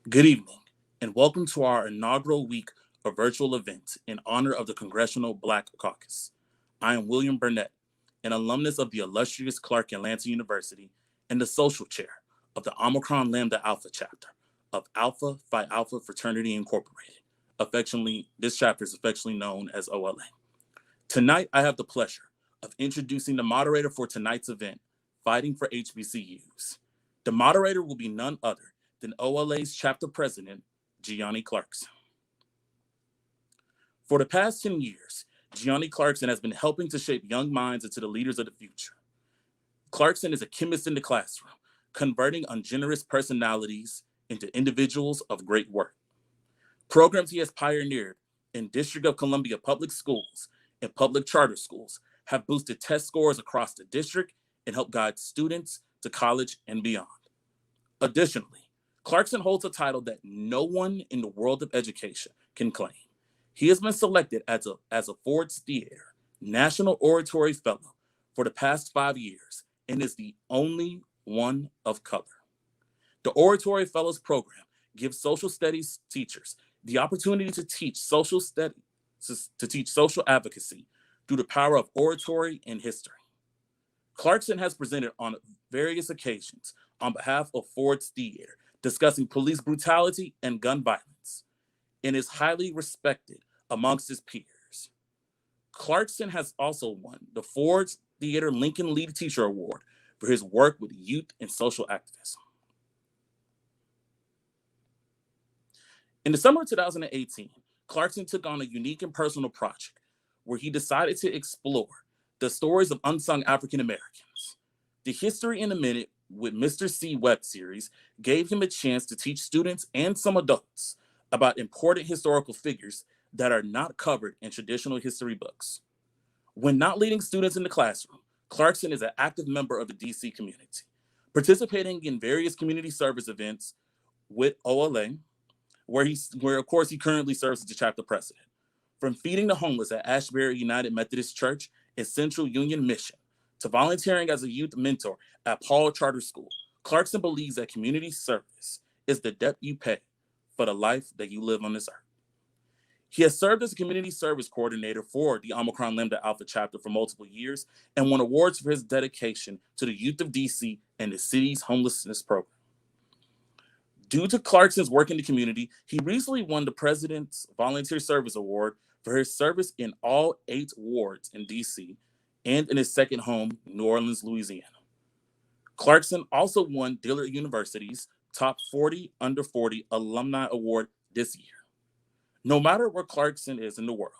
Good evening, and welcome to our inaugural week of virtual events in honor of the Congressional Black Caucus. I am William Burnett, an alumnus of the illustrious Clark Atlanta University and the social chair of the Omicron Lambda Alpha chapter of Alpha Phi Alpha Fraternity Incorporated. This chapter is affectionately known as OLA. Tonight, I have the pleasure of introducing the moderator for tonight's event, Fighting for HBCUs. The moderator will be none other than OLA's chapter president, Gianni Clarkson. For the past 10 years, Gianni Clarkson has been helping to shape young minds into the leaders of the future. Clarkson is a chemist in the classroom, converting ungenerous personalities into individuals of great work. Programs he has pioneered in District of Columbia public schools and public charter schools have boosted test scores across the district and helped guide students to college and beyond. Additionally, Clarkson holds a title that no one in the world of education can claim. He has been selected as a Ford's Theater National Oratory Fellow for the past 5 years and is the only one of color. The Oratory Fellows program gives social studies teachers the opportunity to teach social advocacy through the power of oratory and history. Clarkson has presented on various occasions on behalf of Ford's Theater, discussing police brutality and gun violence, and is highly respected amongst his peers. Clarkson has also won the Ford's Theater Lincoln Lead Teacher Award for his work with youth and social activism. In the summer of 2018, Clarkson took on a unique and personal project where he decided to explore the stories of unsung African Americans. The History in a Minute with Mr. C web series gave him a chance to teach students and some adults about important historical figures that are not covered in traditional history books. When not leading students in the classroom, Clarkson is an active member of the DC community, participating in various community service events with OLA, where of course he currently serves as the chapter president. From feeding the homeless at Ashbury United Methodist Church and Central Union Mission, to volunteering as a youth mentor at Paul Charter School, Clarkson believes that community service is the debt you pay for the life that you live on this earth. He has served as a community service coordinator for the Omicron Lambda Alpha chapter for multiple years and won awards for his dedication to the youth of DC and the city's homelessness program. Due to Clarkson's work in the community, he recently won the President's Volunteer Service Award for his service in all 8 wards in DC and in his second home, New Orleans, Louisiana. Clarkson also won Dillard University's Top 40 Under 40 Alumni Award this year. No matter where Clarkson is in the world,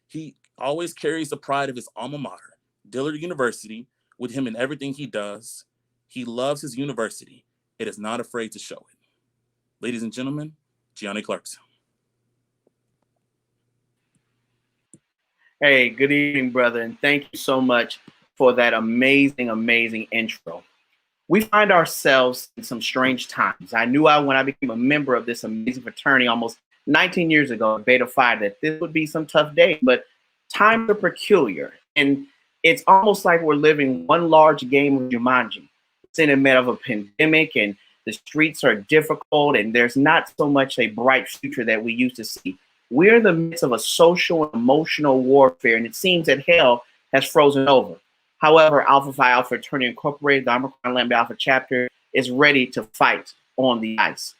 he always carries the pride of his alma mater, Dillard University, with him in everything he does. He loves his university. It is not afraid to show it. Ladies and gentlemen, Gianni Clarkson. Hey, good evening, brother, and thank you so much for that amazing intro. We find ourselves in some strange times. I knew when I became a member of this amazing fraternity almost 19 years ago at Beta Phi that this would be some tough days, but times are peculiar, and it's almost like we're living one large game of Jumanji. It's in the middle of a pandemic, and the streets are difficult, and there's not so much a bright future that we used to see. We're in the midst of a social and emotional warfare, and it seems that hell has frozen over. However, Alpha Phi Alpha Fraternity Incorporated, the Omicron Lambda Alpha chapter, is ready to fight on the ice.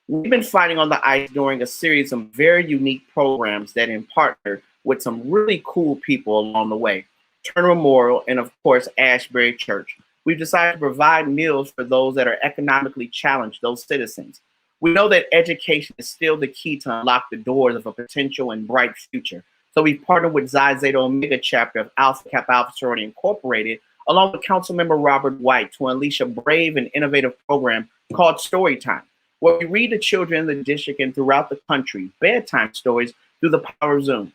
We've been fighting on the ice during a series of very unique programs that in partner with some really cool people along the way. Turner Memorial and, of course, Ashbury Church. We've decided to provide meals for those that are economically challenged, those citizens. We know that education is still the key to unlock the doors of a potential and bright future. So we've partnered with Xi Zeta Omega chapter of Alpha Kappa Alpha Sorority Incorporated, along with Councilmember Robert White, to unleash a brave and innovative program called Storytime, where we read to children in the district and throughout the country bedtime stories through the power of Zoom,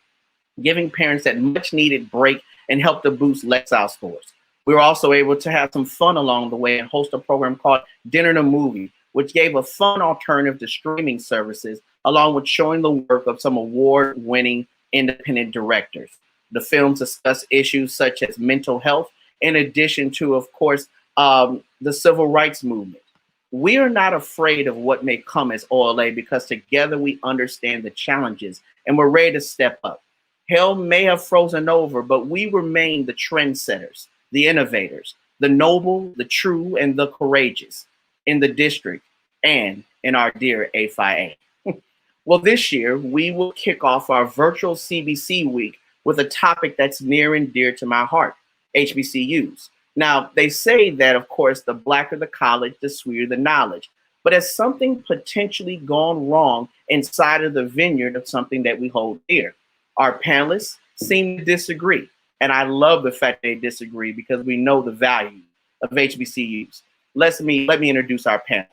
giving parents that much needed break and help to boost Lexile scores. We were also able to have some fun along the way and host a program called Dinner and a Movie, which gave a fun alternative to streaming services, along with showing the work of some award-winning independent directors. The films discuss issues such as mental health, in addition to, of course, the civil rights movement. We are not afraid of what may come as OLA because together we understand the challenges and we're ready to step up. Hell may have frozen over, but we remain the trendsetters, the innovators, the noble, the true, and the courageous in the district and in our dear A5A. Well, this year we will kick off our virtual CBC week with a topic that's near and dear to my heart, HBCUs. Now, they say that, of course, the blacker the college, the sweeter the knowledge. But has something potentially gone wrong inside of the vineyard of something that we hold dear? Our panelists seem to disagree. And I love the fact they disagree because we know the value of HBCUs. Let me introduce our panel.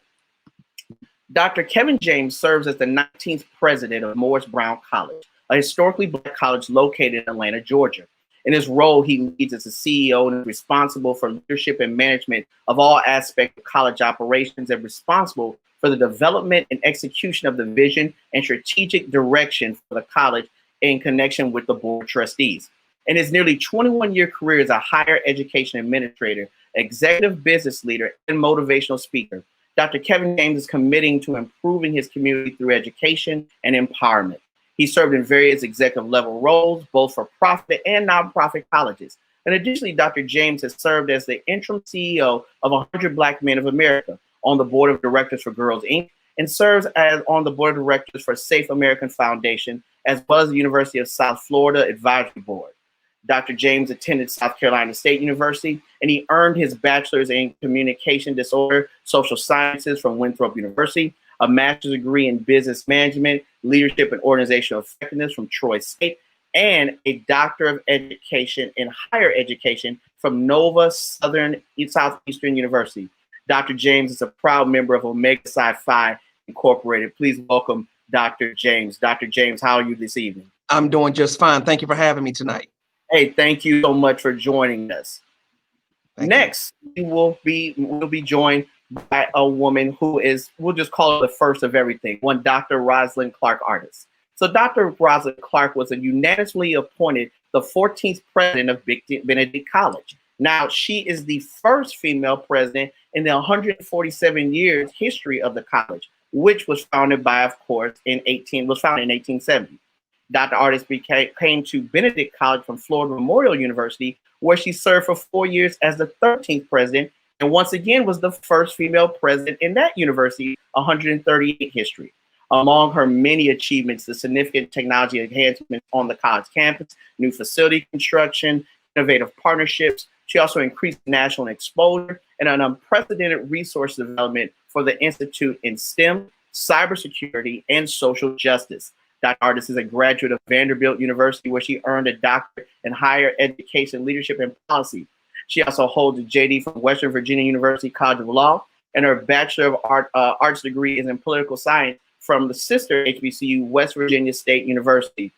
Dr. Kevin James serves as the 19th president of Morris Brown College, a historically Black college located in Atlanta, Georgia. In his role, he leads as a CEO and is responsible for leadership and management of all aspects of college operations and responsible for the development and execution of the vision and strategic direction for the college in connection with the board of trustees. In his nearly 21-year career as a higher education administrator, executive business leader, and motivational speaker, Dr. Kevin James is committing to improving his community through education and empowerment. He served in various executive level roles, both for profit and nonprofit colleges. And additionally, Dr. James has served as the interim CEO of 100 Black Men of America, on the board of directors for Girls Inc., and serves as on the board of directors for Safe American Foundation, as well as the University of South Florida Advisory Board. Dr. James attended South Carolina State University, and he earned his bachelor's in communication disorder, social sciences from Winthrop University, a master's degree in business management, leadership, and organizational effectiveness from Troy State, and a doctor of education in higher education from Nova Southeastern University. Dr. James is a proud member of Omega Psi Phi Incorporated. Please welcome Dr. James. Dr. James, how are you this evening? I'm doing just fine. Thank you for having me tonight. Hey, thank you so much for joining us. Next, we will be joined by a woman who is, we'll just call her the first of everything, one Dr. Rosalind Clark Artis. So Dr. Rosalind Clark was unanimously appointed the 14th president of Benedict College. Now, she is the first female president in the 147 years history of the college, which was founded by, of course, in 1870. Dr. Artis came to Benedict College from Florida Memorial University, where she served for 4 years as the 13th president, and once again was the first female president in that university, 138 history. Among her many achievements, the significant technology enhancements on the college campus, new facility construction, innovative partnerships. She also increased national exposure and an unprecedented resource development for the Institute in STEM, cybersecurity, and social justice. Dr. Artis is a graduate of Vanderbilt University, where she earned a doctorate in higher education leadership and policy. She also holds a JD from Western Virginia University College of Law, and her Bachelor of Arts degree is in political science from the sister HBCU, West Virginia State University.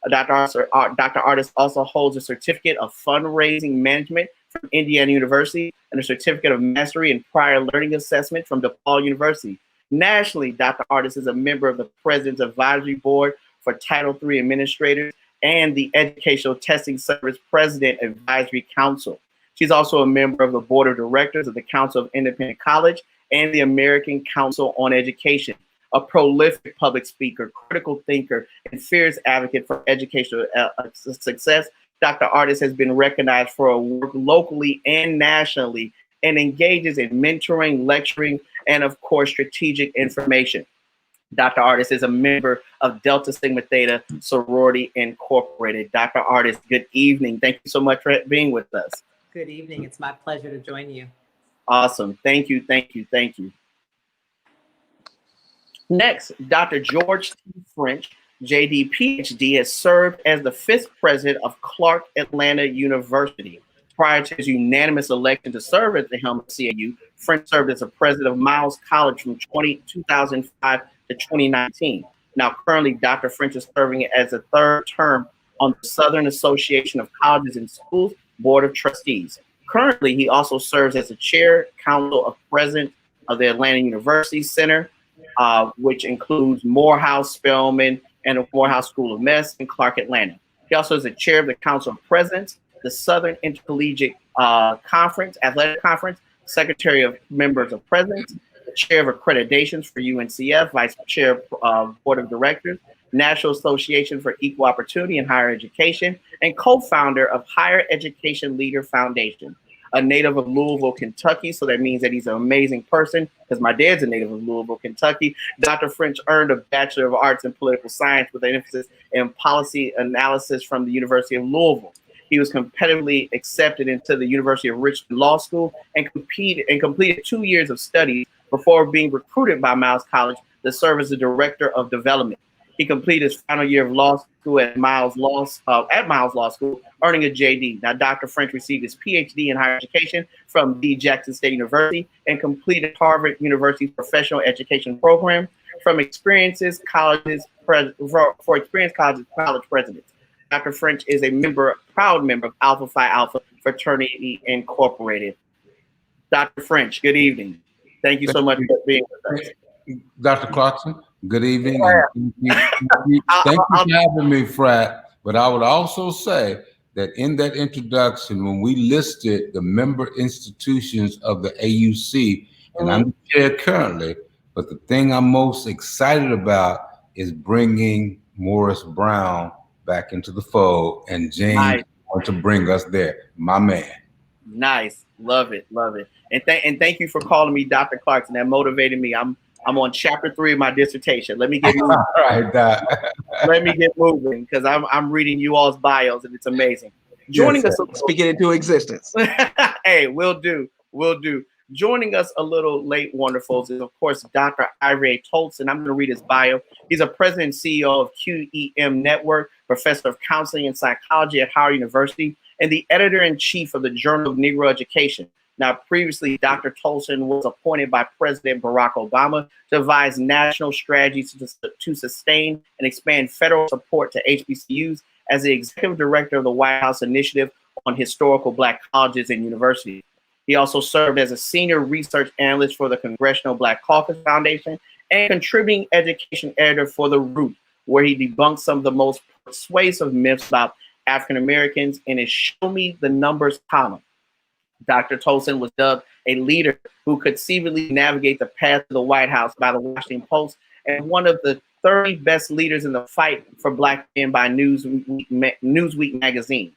Dr. Artis also holds a certificate of fundraising management from Indiana University and a certificate of mastery in prior learning assessment from DePaul University. Nationally, Dr. Artis is a member of the President's Advisory Board for Title III Administrators and the Educational Testing Service President Advisory Council. She's also a member of the Board of Directors of the Council of Independent College and the American Council on Education. A prolific public speaker, critical thinker, and fierce advocate for educational success, Dr. Artis has been recognized for her work locally and nationally and engages in mentoring, lecturing, and of course, strategic information. Dr. Artis is a member of Delta Sigma Theta Sorority Incorporated. Dr. Artis, good evening. Thank you so much for being with us. Good evening. It's my pleasure to join you. Awesome. Thank you, thank you, thank you. Next, Dr. George T. French, JD, PhD, has served as the 5th president of Clark Atlanta University. Prior to his unanimous election to serve at the helm of CAU, French served as a president of Miles College from 2005 to 2019. Now, currently, Dr. French is serving as a 3rd term on the Southern Association of Colleges and Schools Board of Trustees. Currently, he also serves as the chair, council of president of the Atlanta University Center, which includes Morehouse, Spelman, and the Morehouse School of Medicine, Clark, Atlanta. He also is the chair of the Council of Presidents, the Southern Intercollegiate Conference, Athletic Conference, secretary of members of presidents, the chair of accreditations for UNCF, vice chair of board of directors, National Association for Equal Opportunity in Higher Education, and co-founder of Higher Education Leader Foundation. A native of Louisville, Kentucky, so that means that he's an amazing person because my dad's a native of Louisville, Kentucky. Dr. French earned a Bachelor of Arts in Political Science with an emphasis in policy analysis from the University of Louisville. He was competitively accepted into the University of Richmond Law School and completed 2 years of studies before being recruited by Miles College to serve as the Director of Development. He completed his final year of law school at Miles Law School, earning a JD. Now, Dr. French received his PhD in higher education from the Jackson State University and completed Harvard University's professional education program from Experienced Colleges college presidents. Dr. French is a proud member of Alpha Phi Alpha Fraternity Incorporated. Dr. French, good evening. Thank you so much for being with us. Dr. Clarkson, good evening. And thank you for having me, Frat. But I would also say that in that introduction, when we listed the member institutions of the AUC, and I'm the chair currently, but the thing I'm most excited about is bringing Morris Brown back into the fold, and James want to bring us there, my man. Nice, love it, love it. And thank you for calling me Dr. Clarkson. That motivated me. I'm on chapter 3 of my dissertation. Let me get moving. Let me get moving because I'm reading you all's bios and it's amazing. Joining us, speak it into existence. Hey, will do. Joining us a little late, wonderfuls, is of course Dr. Ira Tolson. I'm going to read his bio. He's a president and CEO of QEM Network, professor of counseling and psychology at Howard University, and the editor-in-chief of the Journal of Negro Education. Now, previously, Dr. Tolson was appointed by President Barack Obama to devise national strategies to sustain and expand federal support to HBCUs as the executive director of the White House Initiative on Historical Black Colleges and Universities. He also served as a senior research analyst for the Congressional Black Caucus Foundation and contributing education editor for The Root, where he debunked some of the most persuasive myths about African Americans in his Show Me the Numbers column. Dr. Tolson was dubbed a leader who could conceivably navigate the path to the White House by the Washington Post and one of the 30 best leaders in the fight for Black men by Newsweek magazine.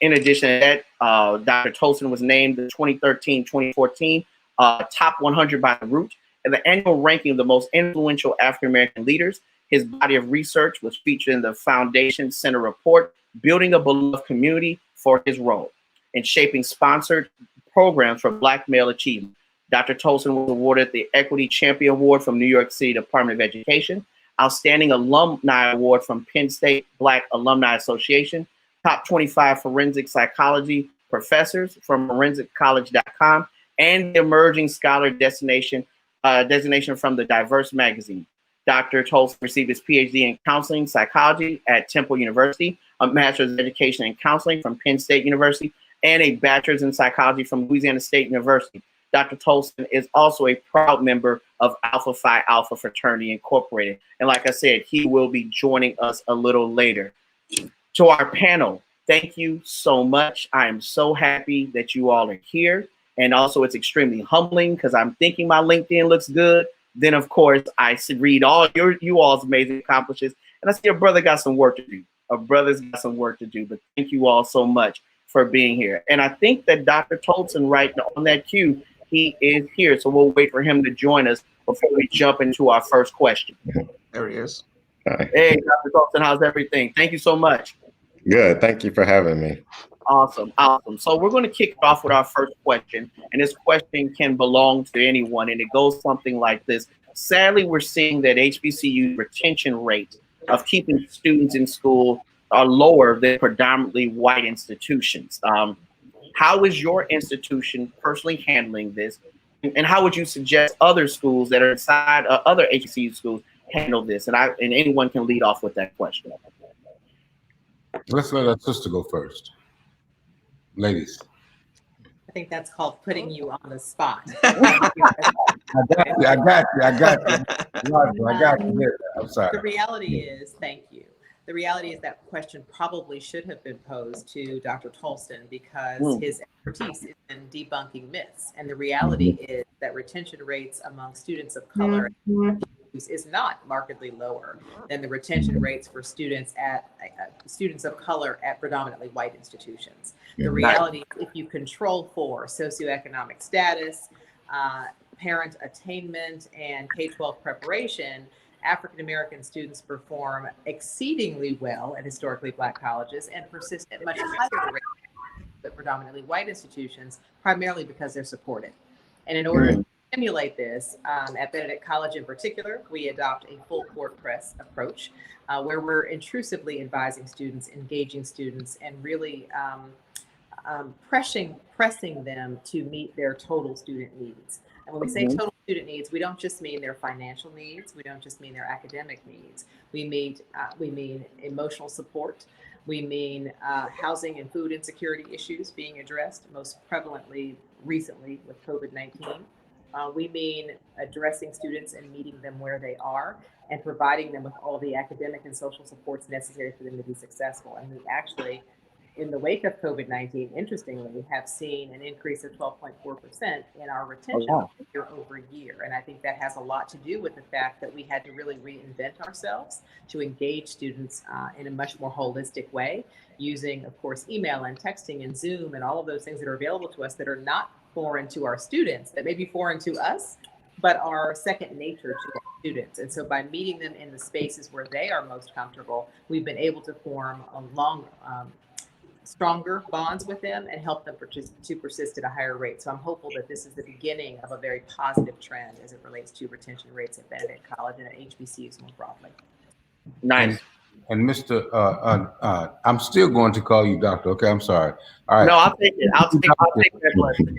In addition to that, Dr. Tolson was named the 2013-2014 Top 100 by The Root and the annual ranking of the most influential African-American leaders. His body of research was featured in the Foundation Center report, Building a Beloved Community, for his role in shaping sponsored programs for Black male achievement. Dr. Tolson was awarded the Equity Champion Award from New York City Department of Education, Outstanding Alumni Award from Penn State Black Alumni Association, Top 25 Forensic Psychology Professors from ForensicCollege.com, and the Emerging Scholar designation from the Diverse magazine. Dr. Tolson received his PhD in Counseling Psychology at Temple University, a Master's of Education in Counseling from Penn State University, and a Bachelor's in Psychology from Louisiana State University. Dr. Tolson is also a proud member of Alpha Phi Alpha Fraternity Incorporated. And like I said, he will be joining us a little later. To our panel, thank you so much. I am so happy that you all are here. And also it's extremely humbling because I'm thinking my LinkedIn looks good. Then of course I read all you all's amazing accomplishments. And I see a brother got some work to do. A brother's got some work to do, but thank you all so much for being here. And I think that Dr. Tolson, right on that cue, he is here. So we'll wait for him to join us before we jump into our first question. There he is. Hi. Hey, Dr. Tolson, how's everything? Thank you so much. Good. Thank you for having me. Awesome. So we're going to kick it off with our first question. And this question can belong to anyone. And it goes something like this. Sadly, we're seeing that HBCU retention rates of keeping students in school are lower than predominantly white institutions. How is your institution personally handling this? And how would you suggest other schools that are inside other HBCU schools handle this? And anyone can lead off with that question. Let's let our sister go first. Ladies. I think that's called putting you on the spot. I got you. I'm sorry. The reality is, thank you. The reality is that question probably should have been posed to Dr. Tolston because his expertise is in debunking myths. And the reality is that retention rates among students of color is not markedly lower than the retention rates for students of color at predominantly white institutions. The reality is if you control for socioeconomic status, parent attainment, and K-12 preparation, African-American students perform exceedingly well at historically Black colleges and persist at much higher rates at predominantly white institutions, primarily because they're supported. And in order to stimulate this, at Benedict College in particular, we adopt a full court press approach where we're intrusively advising students, engaging students, and really pressing them to meet their total student needs. And when we say total student needs, we don't just mean their financial needs. We don't just mean their academic needs. We mean emotional support. We mean housing and food insecurity issues being addressed, most prevalently recently with COVID-19. We mean addressing students and meeting them where they are and providing them with all the academic and social supports necessary for them to be successful. And we actually, in the wake of COVID-19, interestingly, have seen an increase of 12.4% in our retention year over year. And I think that has a lot to do with the fact that we had to really reinvent ourselves to engage students in a much more holistic way, using, of course, email and texting and Zoom and all of those things that are available to us that are not foreign to our students, that may be foreign to us, but are second nature to our students. And so by meeting them in the spaces where they are most comfortable, we've been able to form a stronger bonds with them and help them to persist at a higher rate. So I'm hopeful that this is the beginning of a very positive trend as it relates to retention rates at Benedict College and at HBCUs more broadly. Nice. And Mr. I'm still going to call you doctor. Okay, I'm sorry. All right. No, I'll take it. I'll take that blessing.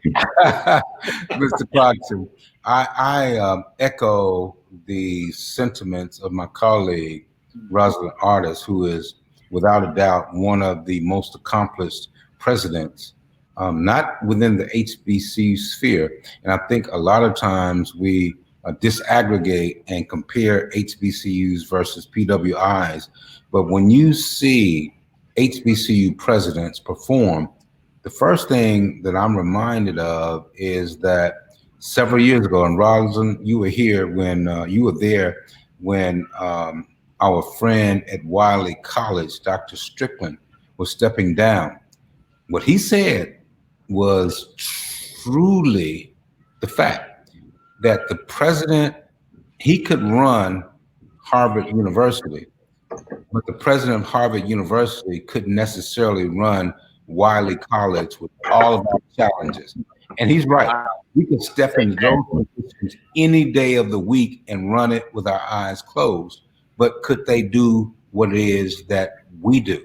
Mr. Clarkson, I echo the sentiments of my colleague, Rosalind Artis, who is without a doubt one of the most accomplished presidents, not within the HBCU sphere. And I think a lot of times we disaggregate and compare HBCUs versus PWIs. But when you see HBCU presidents perform, the first thing that I'm reminded of is that several years ago, and Rosalind, you were here when our friend at Wiley College, Dr. Strickland, was stepping down. What he said was truly the fact that the president, he could run Harvard University, but the president of Harvard University couldn't necessarily run Wiley College with all of our challenges. And he's right. We can step into those positions any day of the week and run it with our eyes closed. But could they do what it is that we do?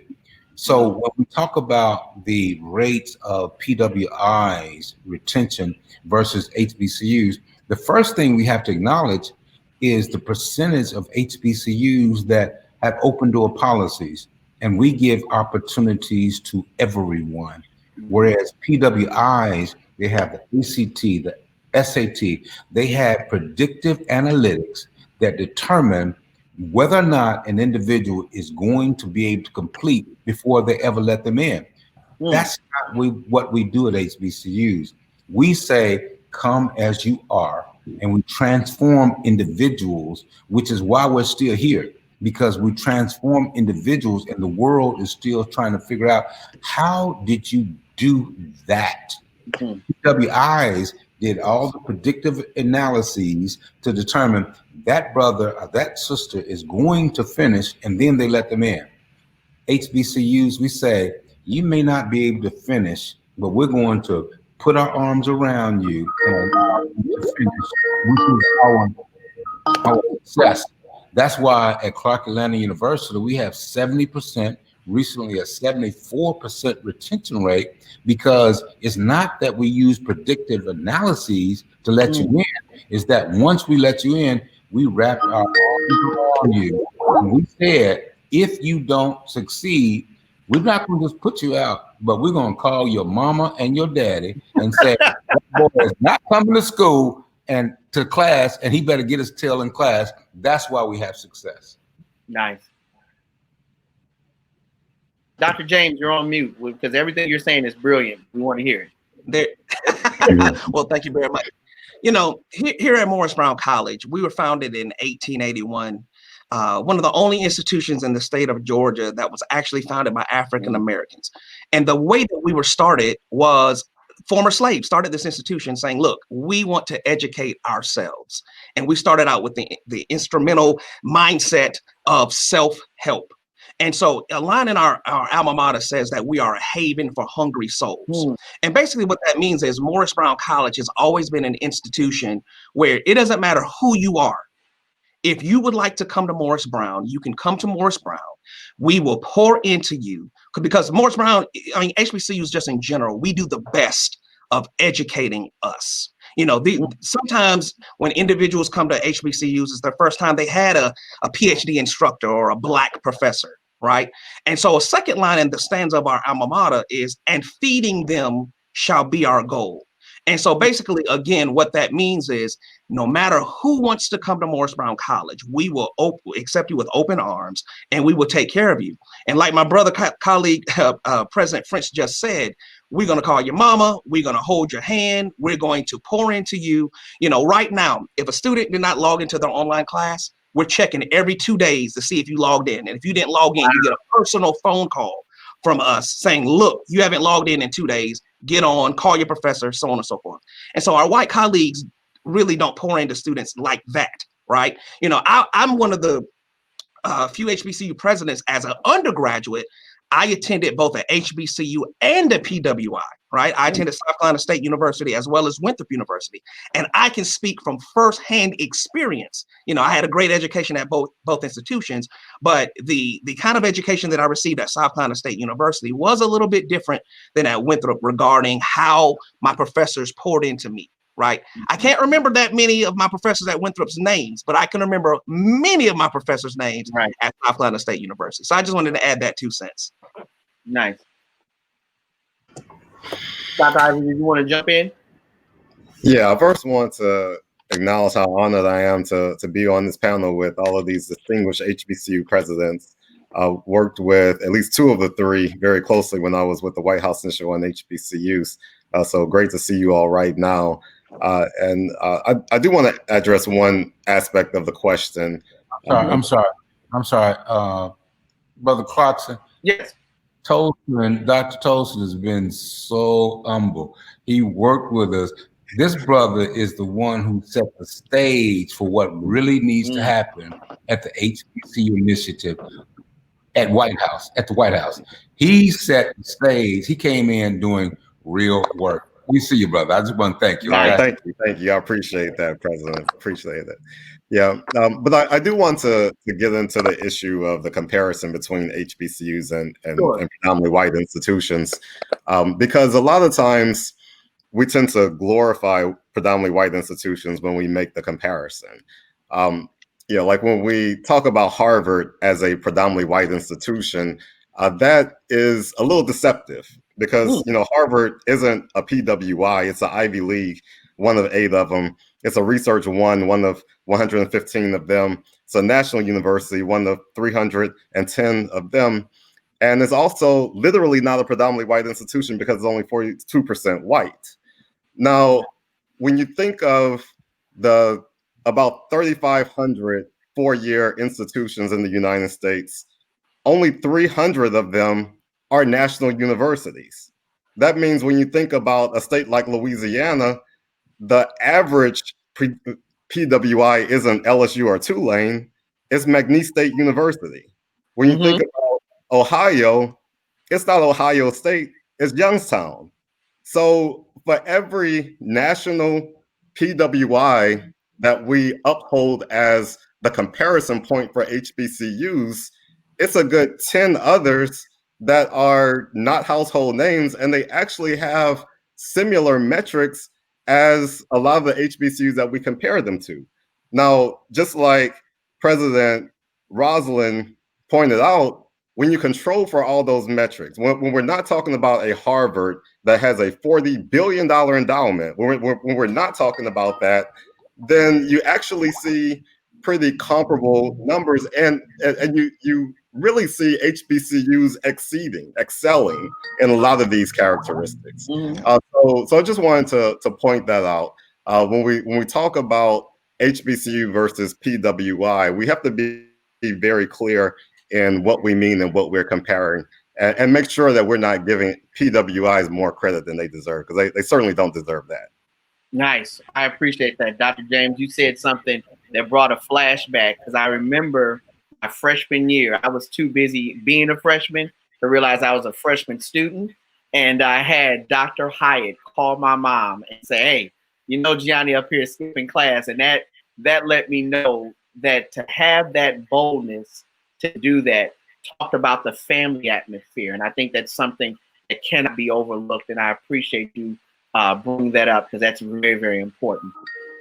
So when we talk about the rates of PWIs retention versus HBCUs, the first thing we have to acknowledge is the percentage of HBCUs that have open door policies, and we give opportunities to everyone. Whereas PWIs, they have the ACT, the SAT, they have predictive analytics that determine whether or not an individual is going to be able to complete before they ever let them in. That's not what we do at HBCUs. We say, come as you are, and we transform individuals, which is why we're still here, because we transform individuals and the world is still trying to figure out, how did you do that? PWIs did all the predictive analyses to determine that brother or that sister is going to finish, and then they let them in. HBCUs, we say, you may not be able to finish, but we're going to put our arms around you and finish, which is our success. That's why at Clark Atlanta University, we have 70%, recently a 74% retention rate, because it's not that we use predictive analyses to let you in, is that once we let you in, we wrap our arms around you. And we said, if you don't succeed, we're not going to just put you out, but we're going to call your mama and your daddy and say, that boy is not coming to school and to class, and he better get his tail in class. That's why we have success. Nice. Dr. James, you're on mute because everything you're saying is brilliant. We want to hear it. Well, thank you very much. You know, here at Morris Brown College, we were founded in 1881. One of the only institutions in the state of Georgia that was actually founded by African Americans. And the way that we were started was former slaves started this institution saying, look, we want to educate ourselves. And we started out with the instrumental mindset of self-help. And so a line in our alma mater says that we are a haven for hungry souls. And basically what that means is Morris Brown College has always been an institution where it doesn't matter who you are. If you would like to come to Morris Brown, you can come to Morris Brown. We will pour into you because Morris Brown, I mean, HBCUs just in general, we do the best of educating us. You know, sometimes when individuals come to HBCUs, it's their first time they had a PhD instructor or a Black professor, right? And so a second line in the stanza of our alma mater is, and feeding them shall be our goal. And so basically, again, what that means is no matter who wants to come to Morris Brown College, we will accept you with open arms and we will take care of you. And like my brother colleague, President French just said, we're going to call your mama. We're going to hold your hand. We're going to pour into you. You know, right now, if a student did not log into their online class, we're checking every 2 days to see if you logged in. And if you didn't log in, you get a personal phone call from us saying, look, you haven't logged in 2 days. Get on, call your professor, so on and so forth. And so our white colleagues really don't pour into students like that, right? You know, I'm one of the few HBCU presidents as an undergraduate. I attended both a HBCU and a PWI, right? I attended South Carolina State University as well as Winthrop University. And I can speak from firsthand experience. You know, I had a great education at both institutions, but the kind of education that I received at South Carolina State University was a little bit different than at Winthrop regarding how my professors poured into me, right? I can't remember that many of my professors at Winthrop's names, but I can remember many of my professors' names at South Carolina State University. So I just wanted to add that 2 cents. Nice. Dr. Ivy, did you want to jump in? Yeah, I first want to acknowledge how honored I am to be on this panel with all of these distinguished HBCU presidents. I worked with at least 2 of the 3 very closely when I was with the White House Initiative on HBCUs. So great to see you all right now. And I do want to address one aspect of the question. I'm sorry. Brother Clarkson. Yes. Tolson, Dr. Tolson has been so humble. He worked with us. This brother is the one who set the stage for what really needs to happen at the HBCU initiative at the White House. He set the stage. He came in doing real work. We see you, brother. I just want to thank you. Okay? Thank you. I appreciate that, President. Appreciate it. Yeah, but I do want to get into the issue of the comparison between HBCUs and predominantly white institutions, because a lot of times we tend to glorify predominantly white institutions when we make the comparison. Like when we talk about Harvard as a predominantly white institution, that is a little deceptive because, Harvard isn't a PWI, it's an Ivy League, one of 8 of them. It's a research one of 115 of them. It's a national university, one of 310 of them. And it's also literally not a predominantly white institution because it's only 42% white. Now, when you think of the about 3,500 4-year institutions in the United States, only 300 of them are national universities. That means when you think about a state like Louisiana, the average PWI isn't LSU or Tulane, it's McNeese State University. When you think about Ohio, it's not Ohio State, it's Youngstown. So for every national PWI that we uphold as the comparison point for HBCUs, it's a good 10 others that are not household names, and they actually have similar metrics as a lot of the HBCUs that we compare them to. Now, just like President Rosalind pointed out, when you control for all those metrics, when we're not talking about a Harvard that has a $40 billion endowment, when we're not talking about that, then you actually see pretty comparable numbers, and you really see HBCUs excelling in a lot of these characteristics. So I just wanted to point that out. When we talk about HBCU versus PWI, we have to be very clear in what we mean and what we're comparing, and make sure that we're not giving PWIs more credit than they deserve, because they certainly don't deserve that. Nice. I appreciate that. Dr. James, you said something that brought a flashback, because I remember my freshman year, I was too busy being a freshman to realize I was a freshman student. And I had Dr. Hyatt call my mom and say, hey, you know, Gianni up here skipping class. And that let me know that to have that boldness to do that, talked about the family atmosphere. And I think that's something that cannot be overlooked. And I appreciate you bringing that up, because that's very, very important.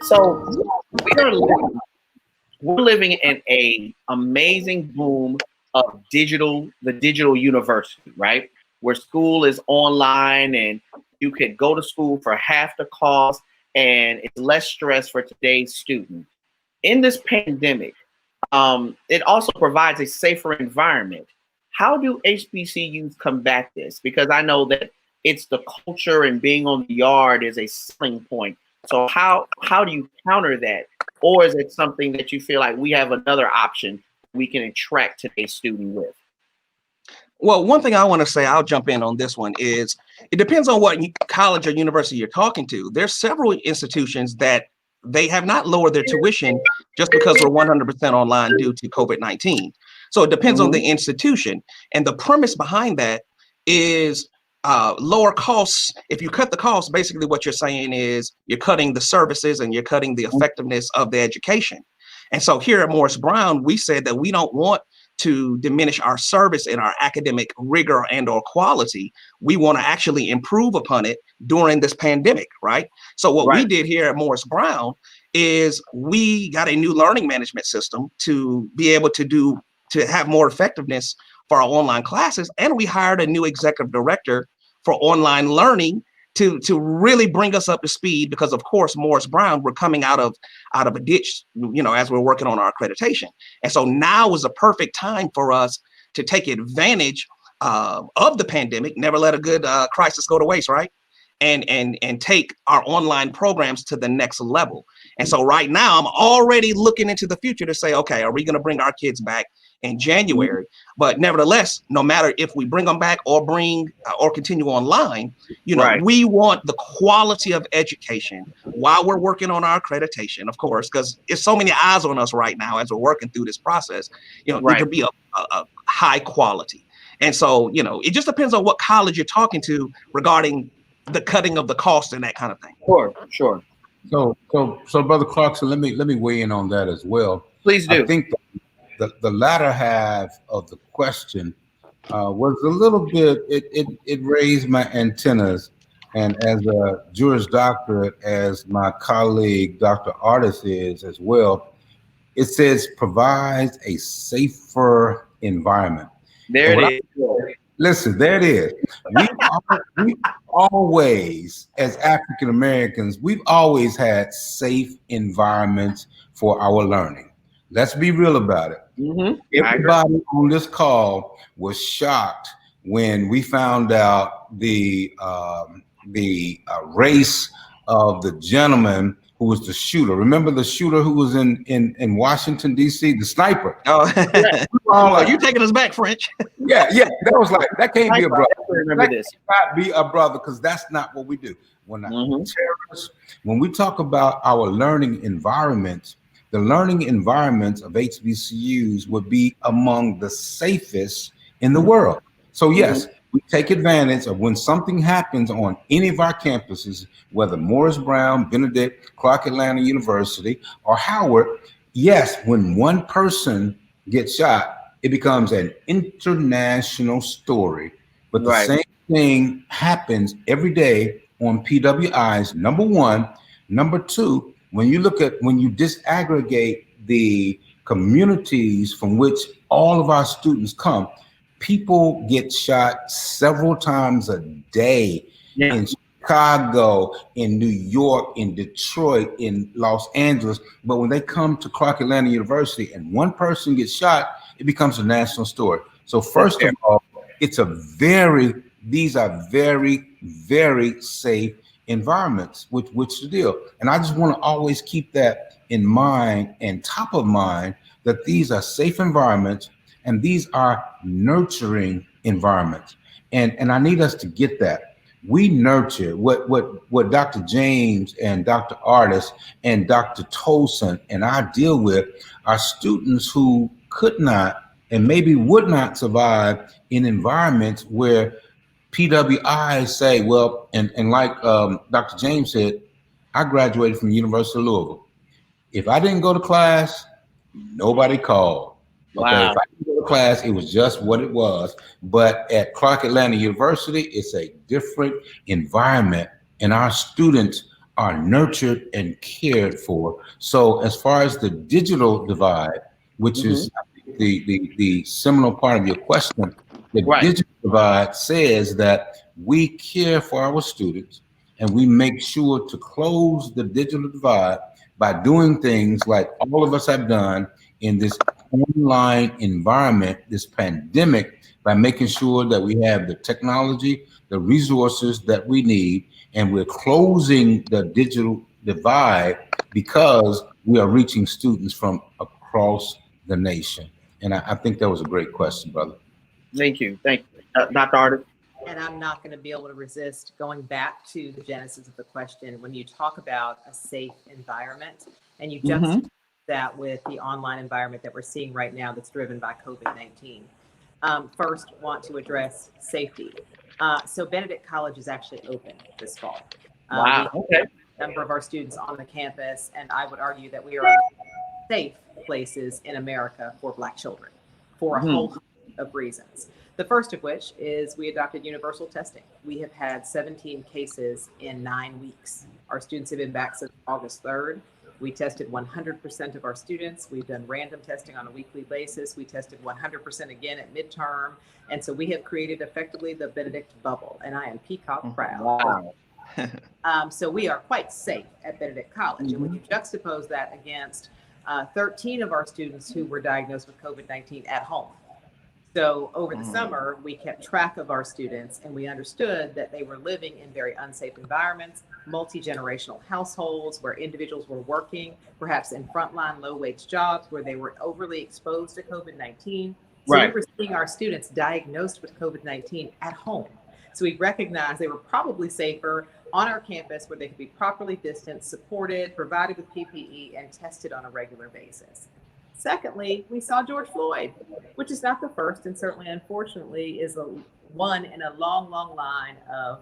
So we're living in a amazing boom of the digital university, right? Where school is online and you could go to school for half the cost, and it's less stress for today's student. In this pandemic, it also provides a safer environment. How do HBCUs combat this? Because I know that it's the culture, and being on the yard is a selling point. So how do you counter that? Or is it something that you feel like we have another option we can attract today's student with? Well, one thing I want to say, I'll jump in on this one, is it depends on what college or university you're talking to. There's several institutions that they have not lowered their tuition just because we're 100% online due to COVID-19. So it depends on the institution. And the premise behind that is lower costs. If you cut the costs, basically what you're saying is you're cutting the services and you're cutting the effectiveness of the education. And so here at Morris Brown, we said that we don't want to diminish our service and our academic rigor and or quality. We want to actually improve upon it during this pandemic, right? So what we did here at Morris Brown is we got a new learning management system to be able to have more effectiveness for our online classes. And we hired a new executive director for online learning to really bring us up to speed, because of course, Morris Brown, we're coming out of a ditch, you know, as we're working on our accreditation. And so now is a perfect time for us to take advantage of the pandemic, never let a good crisis go to waste, right? And take our online programs to the next level. And so right now I'm already looking into the future to say, okay, are we going to bring our kids back in January? But nevertheless, no matter if we bring them back or continue online, you know, we want the quality of education while we're working on our accreditation, of course, because there's so many eyes on us right now as we're working through this process. You know, there could be a high quality. And so, you know, it just depends on what college you're talking to regarding the cutting of the cost and that kind of thing. Sure. So Brother Clarkson, let me weigh in on that as well. Please do. I think the latter half of the question was a little bit, it raised my antennas. And as a Juris Doctorate, as my colleague, Dr. Artis is as well, it says provides a safer environment. There it is. Listen, there it is. We always, as African Americans, we've always had safe environments for our learning. Let's be real about it. Everybody on this call was shocked when we found out the race of the gentleman who was the shooter. Remember the shooter who was in Washington, D.C., the sniper? Oh, like, you taking us back, French? Yeah. That was like, that can't be a brother. Remember this. That cannot be a brother, because that's not what we do. When we talk about our learning environments, the learning environments of HBCUs would be among the safest in the world. So yes, we take advantage of when something happens on any of our campuses, whether Morris Brown, Benedict, Clark Atlanta University, or Howard. Yes, when one person gets shot, it becomes an international story. But the same thing happens every day on PWIs, number one. Number two, when you disaggregate the communities from which all of our students come, people get shot several times a day in Chicago, in New York, in Detroit, in Los Angeles. But when they come to Clark Atlanta University and one person gets shot, it becomes a national story. So first of all, these are very, very safe environments, which the deal. And I just want to always keep that in mind and top of mind, that these are safe environments and these are nurturing environments. And I need us to get that. We nurture what Dr. James and Dr. Artis and Dr. Tolson and I deal with are students who could not and maybe would not survive in environments where PWIs say, well, and like Dr. James said, I graduated from the University of Louisville. If I didn't go to class, nobody called. Okay, Wow. if I didn't go to class, it was just what it was. But at Clark Atlanta University, it's a different environment, and our students are nurtured and cared for. So as far as the digital divide, which is the seminal part of your question, the digital divide says that we care for our students and we make sure to close the digital divide by doing things like all of us have done in this online environment, this pandemic, by making sure that we have the technology, the resources that we need, and we're closing the digital divide because we are reaching students from across the nation. And I think that was a great question, brother. Thank you. Thank you. Dr. Artis? And I'm not going to be able to resist going back to the genesis of the question. When you talk about a safe environment and you juxtapose that with the online environment that we're seeing right now that's driven by COVID-19. First, want to address safety. So Benedict College is actually open this fall. Wow. We have a number of our students on the campus, and I would argue that we are in safe places in America for Black children for a whole host of reasons. The first of which is we adopted universal testing. We have had 17 cases in 9 weeks. Our students have been back since August 3rd. We tested 100% of our students. We've done random testing on a weekly basis. We tested 100% again at midterm. And so we have created effectively the Benedict bubble, and I am peacock proud. Wow. So we are quite safe at Benedict College. And when you juxtapose that against 13 of our students who were diagnosed with COVID-19 at home. So over the summer, we kept track of our students and we understood that they were living in very unsafe environments, multi-generational households where individuals were working, perhaps in frontline low-wage jobs where they were overly exposed to COVID-19. So we were seeing our students diagnosed with COVID-19 at home. So we recognized they were probably safer on our campus where they could be properly distanced, supported, provided with PPE, and tested on a regular basis. Secondly, we saw George Floyd, which is not the first and certainly, unfortunately, is one in a long, long line of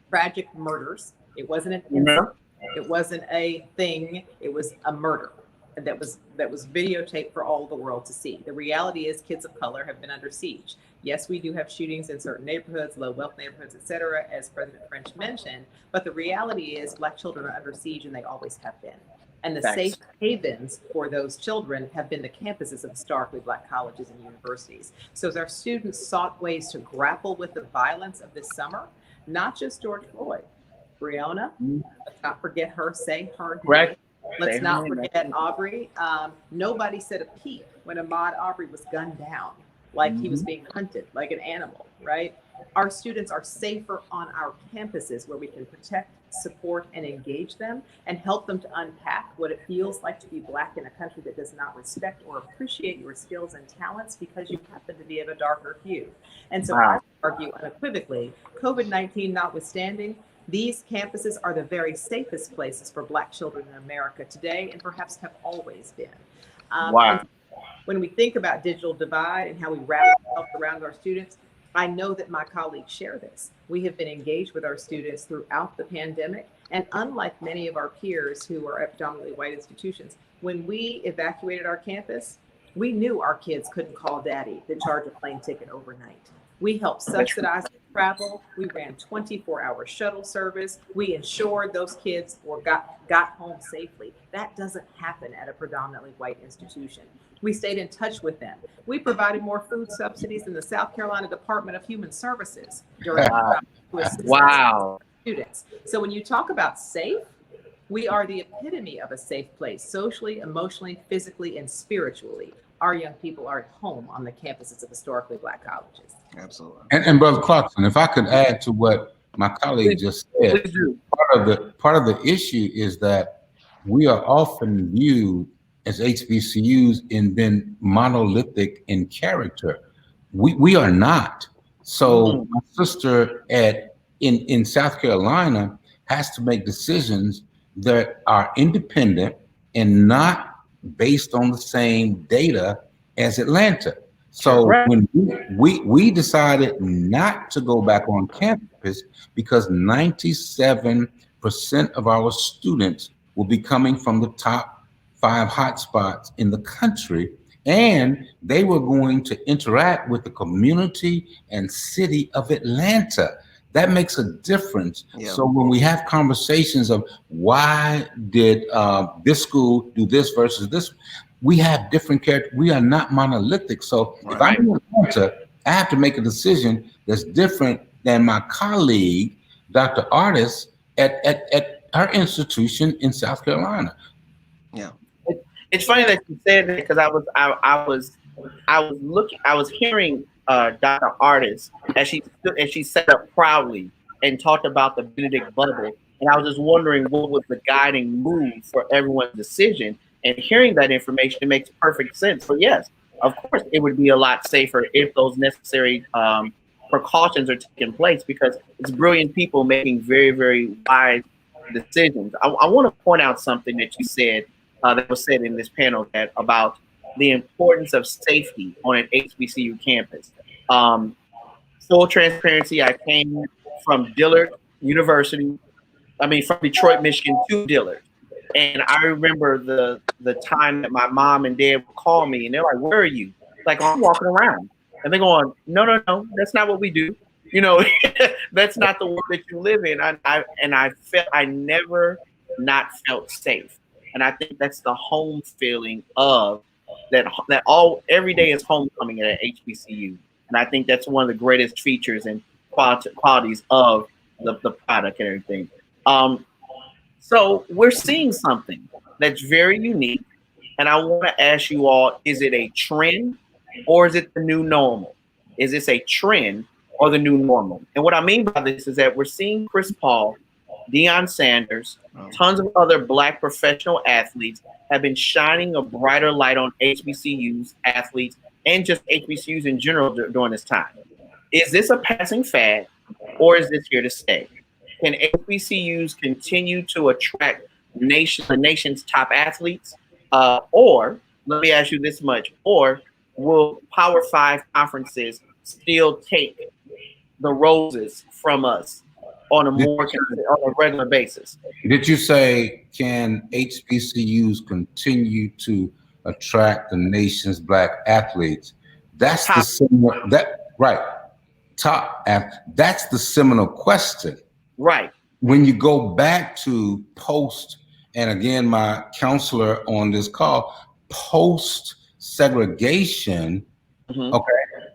tragic murders. It wasn't an incident. It wasn't a thing. It was a murder that was videotaped for all the world to see. The reality is kids of color have been under siege. Yes, we do have shootings in certain neighborhoods, low wealth neighborhoods, et cetera, as President French mentioned. But the reality is Black children are under siege and they always have been. And the safe havens for those children have been the campuses of historically Black colleges and universities. So as our students sought ways to grapple with the violence of this summer, not just George Floyd, Breonna, let's not forget her, say her name. Let's not forget Aubrey. Nobody said a peep when Ahmaud Aubrey was gunned down, like he was being hunted like an animal, right? Our students are safer on our campuses where we can protect, support, and engage them and help them to unpack what it feels like to be Black in a country that does not respect or appreciate your skills and talents because you happen to be of a darker hue. And so I argue unequivocally, COVID-19 notwithstanding, these campuses are the very safest places for Black children in America today and perhaps have always been. When we think about digital divide and how we rally ourselves around our students, I know that my colleagues share this. We have been engaged with our students throughout the pandemic. And unlike many of our peers who are at predominantly white institutions, when we evacuated our campus, we knew our kids couldn't call daddy to charge a plane ticket overnight. We helped subsidize travel. We ran 24-hour shuttle service. We ensured those kids got home safely. That doesn't happen at a predominantly white institution. We stayed in touch with them. We provided more food subsidies than the South Carolina Department of Human Services during students. So when you talk about safe, we are the epitome of a safe place, socially, emotionally, physically, and spiritually. Our young people are at home on the campuses of historically Black colleges. Absolutely. And Brother Clarkson, if I could add to what my colleague just said, part of the issue is that we are often viewed as HBCUs in being monolithic in character. We are not. So my sister in South Carolina has to make decisions that are independent and not based on the same data as Atlanta. So when we decided not to go back on campus because 97% of our students will be coming from the top 5 hotspots in the country, and they were going to interact with the community and city of Atlanta. That makes a difference. Yeah. So when we have conversations of why did this school do this versus this, we have different characters. We are not monolithic. So if I'm in Atlanta, I have to make a decision that's different than my colleague, Dr. Artis, at our institution in South Carolina. Yeah. It's funny that you said that because I was hearing Dr. Artis as she sat up proudly and talked about the Benedict bubble, and I was just wondering what was the guiding move for everyone's decision. And hearing that information, it makes perfect sense. So yes, of course, it would be a lot safer if those necessary precautions are taking place, because it's brilliant people making very, very wise decisions. I want to point out something that you said that was said in this panel about the importance of safety on an HBCU campus. Full transparency, I came from Dillard University. From Detroit, Michigan to Dillard. And I remember the time that my mom and dad would call me and they're like, "Where are you?" Like, I'm walking around. And they're going, no, that's not what we do. That's not the world that you live in. I never not felt safe. And I think that's the home feeling of that every day is homecoming at an HBCU. And I think that's one of the greatest features and qualities of the product and everything. So we're seeing something that's very unique. And I want to ask you all, is it a trend or is it the new normal? Is this a trend or the new normal? And what I mean by this is that we're seeing Chris Paul, Deion Sanders, tons of other Black professional athletes have been shining a brighter light on HBCUs, athletes, and just HBCUs in general during this time. Is this a passing fad or is this here to stay? Can HBCUs continue to attract the nation's top athletes? Or let me ask you this much, or will Power 5 conferences still take the roses from us on a regular basis? Did you say, can HBCUs continue to attract the nation's Black athletes? That's top. That's the seminal question. Right. When you go back to post, and again, my counselor on this call, post segregation, okay,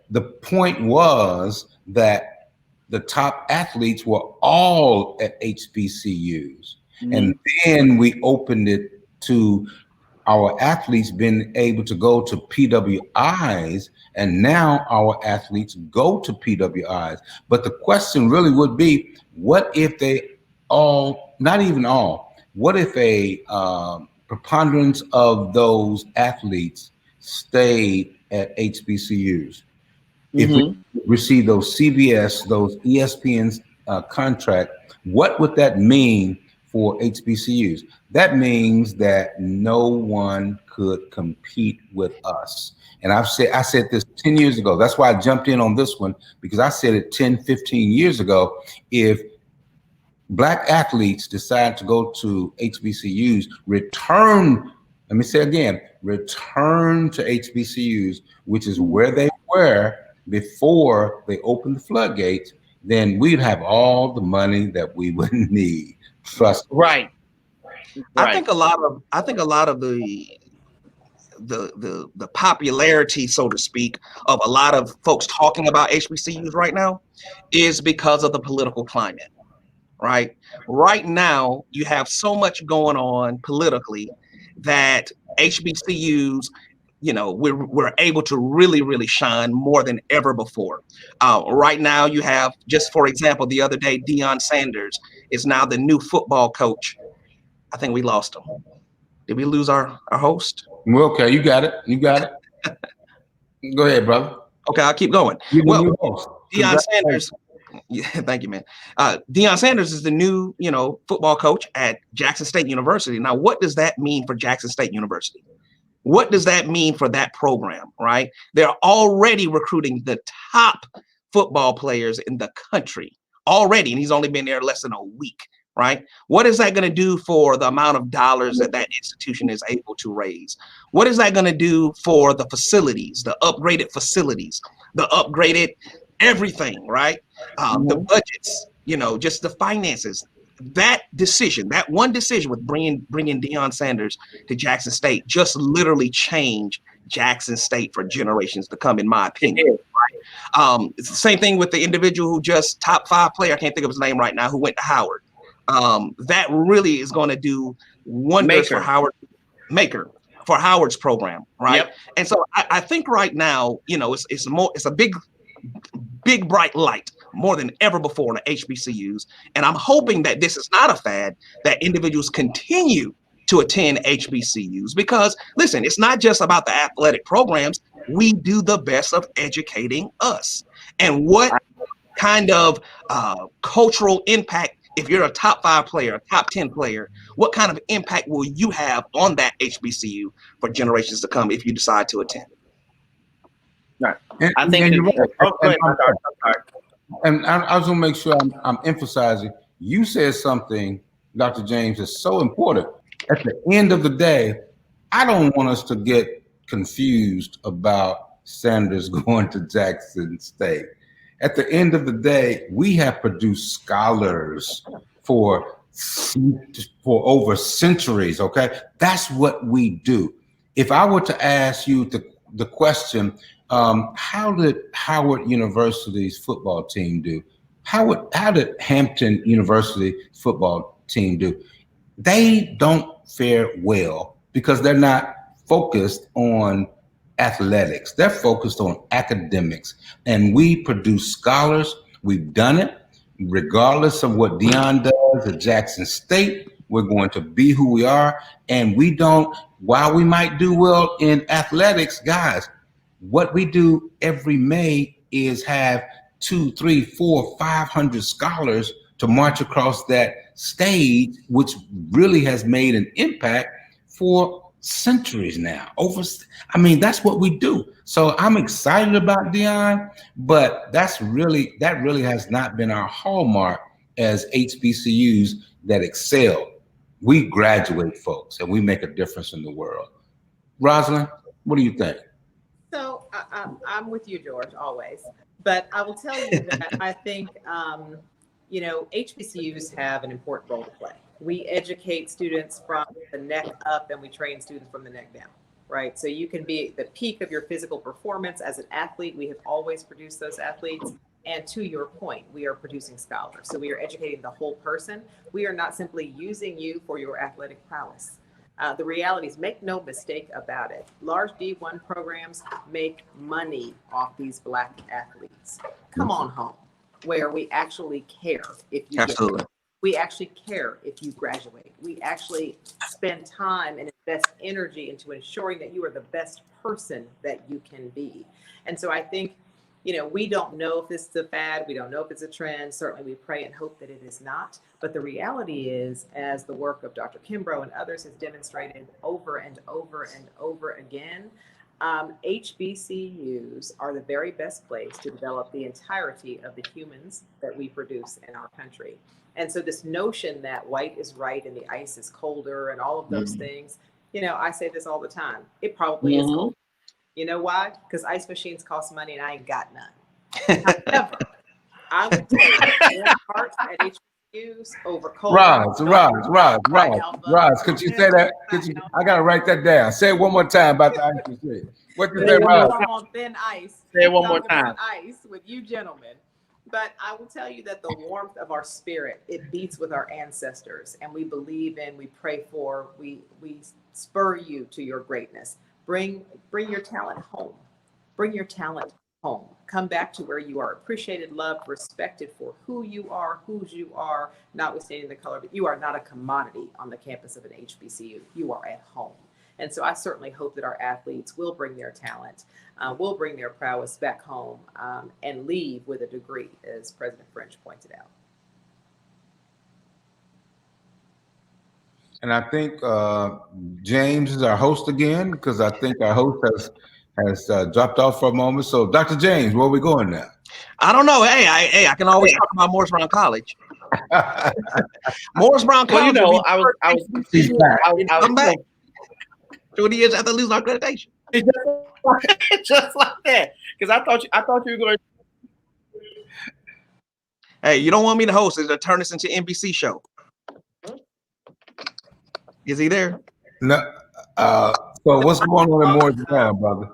the point was that the top athletes were all at HBCUs. And then we opened it to our athletes being able to go to PWIs, and now our athletes go to PWIs. But the question really would be, what if they all, not even all, what if a preponderance of those athletes stayed at HBCUs? If we receive those CBS, those ESPN's contract, what would that mean for HBCUs? That means that no one could compete with us. And I said this 10 years ago. That's why I jumped in on this one, because I said it 10, 15 years ago. If Black athletes decide to go to HBCUs, return to HBCUs, which is where they were before they opened the floodgates, then we'd have all the money that we would need. Trust me. Right. I think a lot of the popularity, so to speak, of a lot of folks talking about HBCUs right now is because of the political climate, right? Right now, you have so much going on politically that HBCUs, we're able to really shine more than ever before. Right now, you have, just for example, the other day, Deion Sanders is now the new football coach. I think we lost him. Did we lose our host? Well, okay, you got it. You got it. Go ahead, brother. Okay, I'll keep going. You're the Well, new host. Deion Sanders. Yeah, thank you, man. Deion Sanders is the new, football coach at Jackson State University. Now, what does that mean for Jackson State University? What does that mean for that program, right? They're already recruiting the top football players in the country already, and he's only been there less than a week, right? What is that going to do for the amount of dollars that institution is able to raise? What is that going to do for the facilities, the upgraded facilities, the upgraded everything, right? The budgets, just the finances. That one decision with bringing Deion Sanders to Jackson State just literally changed Jackson State for generations to come, in my opinion. It's the same thing with the individual who just top 5 player, I can't think of his name right now, who went to Howard. That really is going to do wonders for Howard's program, right? Yep. And so I think right now, it's a big bright light more than ever before in the HBCUs. And I'm hoping that this is not a fad, that individuals continue to attend HBCUs, because listen, it's not just about the athletic programs. We do the best of educating us. And what kind of cultural impact, if you're a top 5 player, a top 10 player, what kind of impact will you have on that HBCU for generations to come if you decide to attend? Right. I think and I was going to make sure I'm emphasizing, you said something, Dr. James, is so important. At the end of the day, I don't want us to get confused about Sanders going to Jackson State. At the end of the day, we have produced scholars for over centuries, okay? That's what we do. If I were to ask you the question, how did Howard University's football team do? How did Hampton University football team do? They don't fare well because they're not focused on athletics. They're focused on academics. And we produce scholars. We've done it. Regardless of what Deion does at Jackson State, we're going to be who we are. And while we might do well in athletics, guys, what we do every May is have 200, 300, 400, 500 scholars to march across that stage, which really has made an impact for centuries now. That's what we do. So I'm excited about Deion, but that really has not been our hallmark as HBCUs that excel. We graduate folks and we make a difference in the world. Rosalind, what do you think? So I'm with you, George, always. But I will tell you that I think, HBCUs have an important role to play. We educate students from the neck up and we train students from the neck down, right? So you can be at the peak of your physical performance as an athlete. We have always produced those athletes. And to your point, we are producing scholars. So we are educating the whole person. We are not simply using you for your athletic prowess. The reality is, make no mistake about it, large D1 programs make money off these Black athletes. Come on home, where we actually care if you Absolutely. We actually care if you graduate. We actually spend time and invest energy into ensuring that you are the best person that you can be. And so I think, we don't know if this is a fad. We don't know if it's a trend. Certainly we pray and hope that it is not. But the reality is, as the work of Dr. Kimbrough and others has demonstrated over and over and over again, HBCUs are the very best place to develop the entirety of the humans that we produce in our country. And so this notion that white is right and the ice is colder and all of those things, I say this all the time. It probably is cold. You know why? Because ice machines cost money and I ain't got none. However, I would take more parts at HBCUs over cold. Roz, could you say that? I got to write that down. Say it one more time about the ice machine. What you say, Roz? I'm on thin ice. Say it one more time. Ice with you gentlemen. But I will tell you that the warmth of our spirit, it beats with our ancestors, and we believe in, we pray for, we spur you to your greatness. Bring your talent home. Bring your talent home. Come back to where you are appreciated, loved, respected for who you are, whose you are, notwithstanding the color. But you are not a commodity on the campus of an HBCU. You are at home. And so I certainly hope that our athletes will bring their talent, will bring their prowess back home, and leave with a degree, as President French pointed out. And I think James is our host again, because I think our host has dropped off for a moment. So, Dr. James, where are we going now? I don't know. Hey, I can always talk about Morris Brown College. Morris Brown College. Well, I was come back 20 years after losing our accreditation. Just like that. Because I thought you were going to. Hey, you don't want me to host it, turn this into an NBC show. Is he there? No. So what's going on in Morris Brown, brother?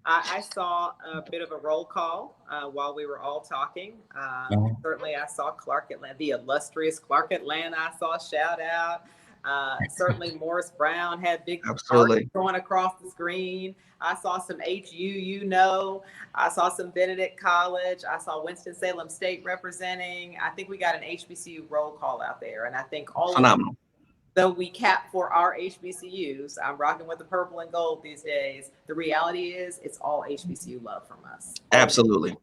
I saw a bit of a roll call while we were all talking. Certainly, I saw Clark Atlanta, the illustrious Clark Atlanta. I saw a shout out. Certainly, Morris Brown had big absolutely going across the screen. I saw some HU, I saw some Benedict College. I saw Winston-Salem State representing. I think we got an HBCU roll call out there, and I think all phenomenal. Though we cap for our HBCUs, I'm rocking with the purple and gold these days. The reality is, it's all HBCU love from us. Absolutely.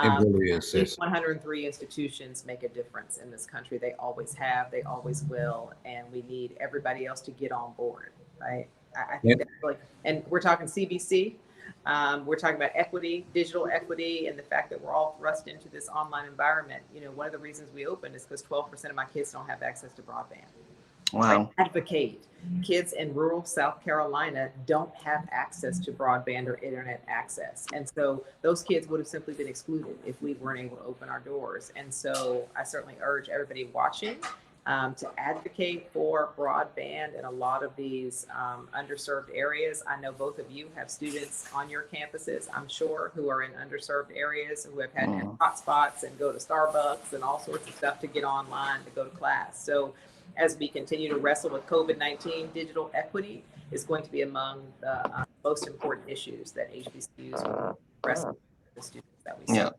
It really is. These 103 institutions make a difference in this country. They always have, they always will, and we need everybody else to get on board, right? I think that's like, and we're talking CBC, we're talking about equity, digital equity, and the fact that we're all thrust into this online environment. You know, one of the reasons we opened is because 12% of my kids don't have access to broadband. Wow. I advocate. Kids in rural South Carolina don't have access to broadband or internet access. And so those kids would have simply been excluded if we weren't able to open our doors. And so I certainly urge everybody watching to advocate for broadband in a lot of these underserved areas. I know both of you have students on your campuses, I'm sure, who are in underserved areas, who have had hotspots and go to Starbucks and all sorts of stuff to get online to go to class. So as we continue to wrestle with COVID-19, digital equity is going to be among the most important issues that HBCUs will wrestle with the students that we see. Yeah.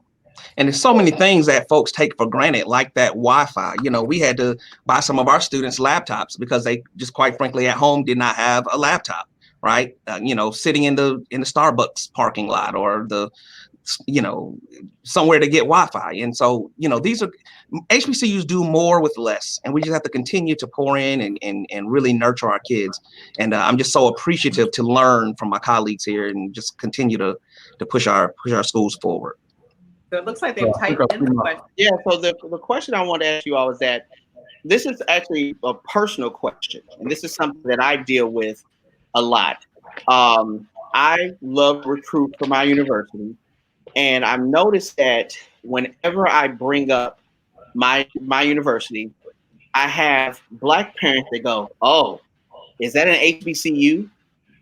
And there's so many things that folks take for granted, like that Wi-Fi. You know, we had to buy some of our students laptops because they just, quite frankly, at home did not have a laptop, right? You know, sitting in the Starbucks parking lot or the, you know, somewhere to get Wi-Fi. And so, you know, these are HBCUs do more with less, and we just have to continue to pour in and really nurture our kids. And I'm just so appreciative to learn from my colleagues here and just continue to push our schools forward. So it looks like they've typed in the question. Yeah, so the question I want to ask you all is that this is actually a personal question, and this is something that I deal with a lot. I love to recruit for my university, and I've noticed that whenever I bring up my university, I have Black parents that go, "Oh, is that an HBCU?"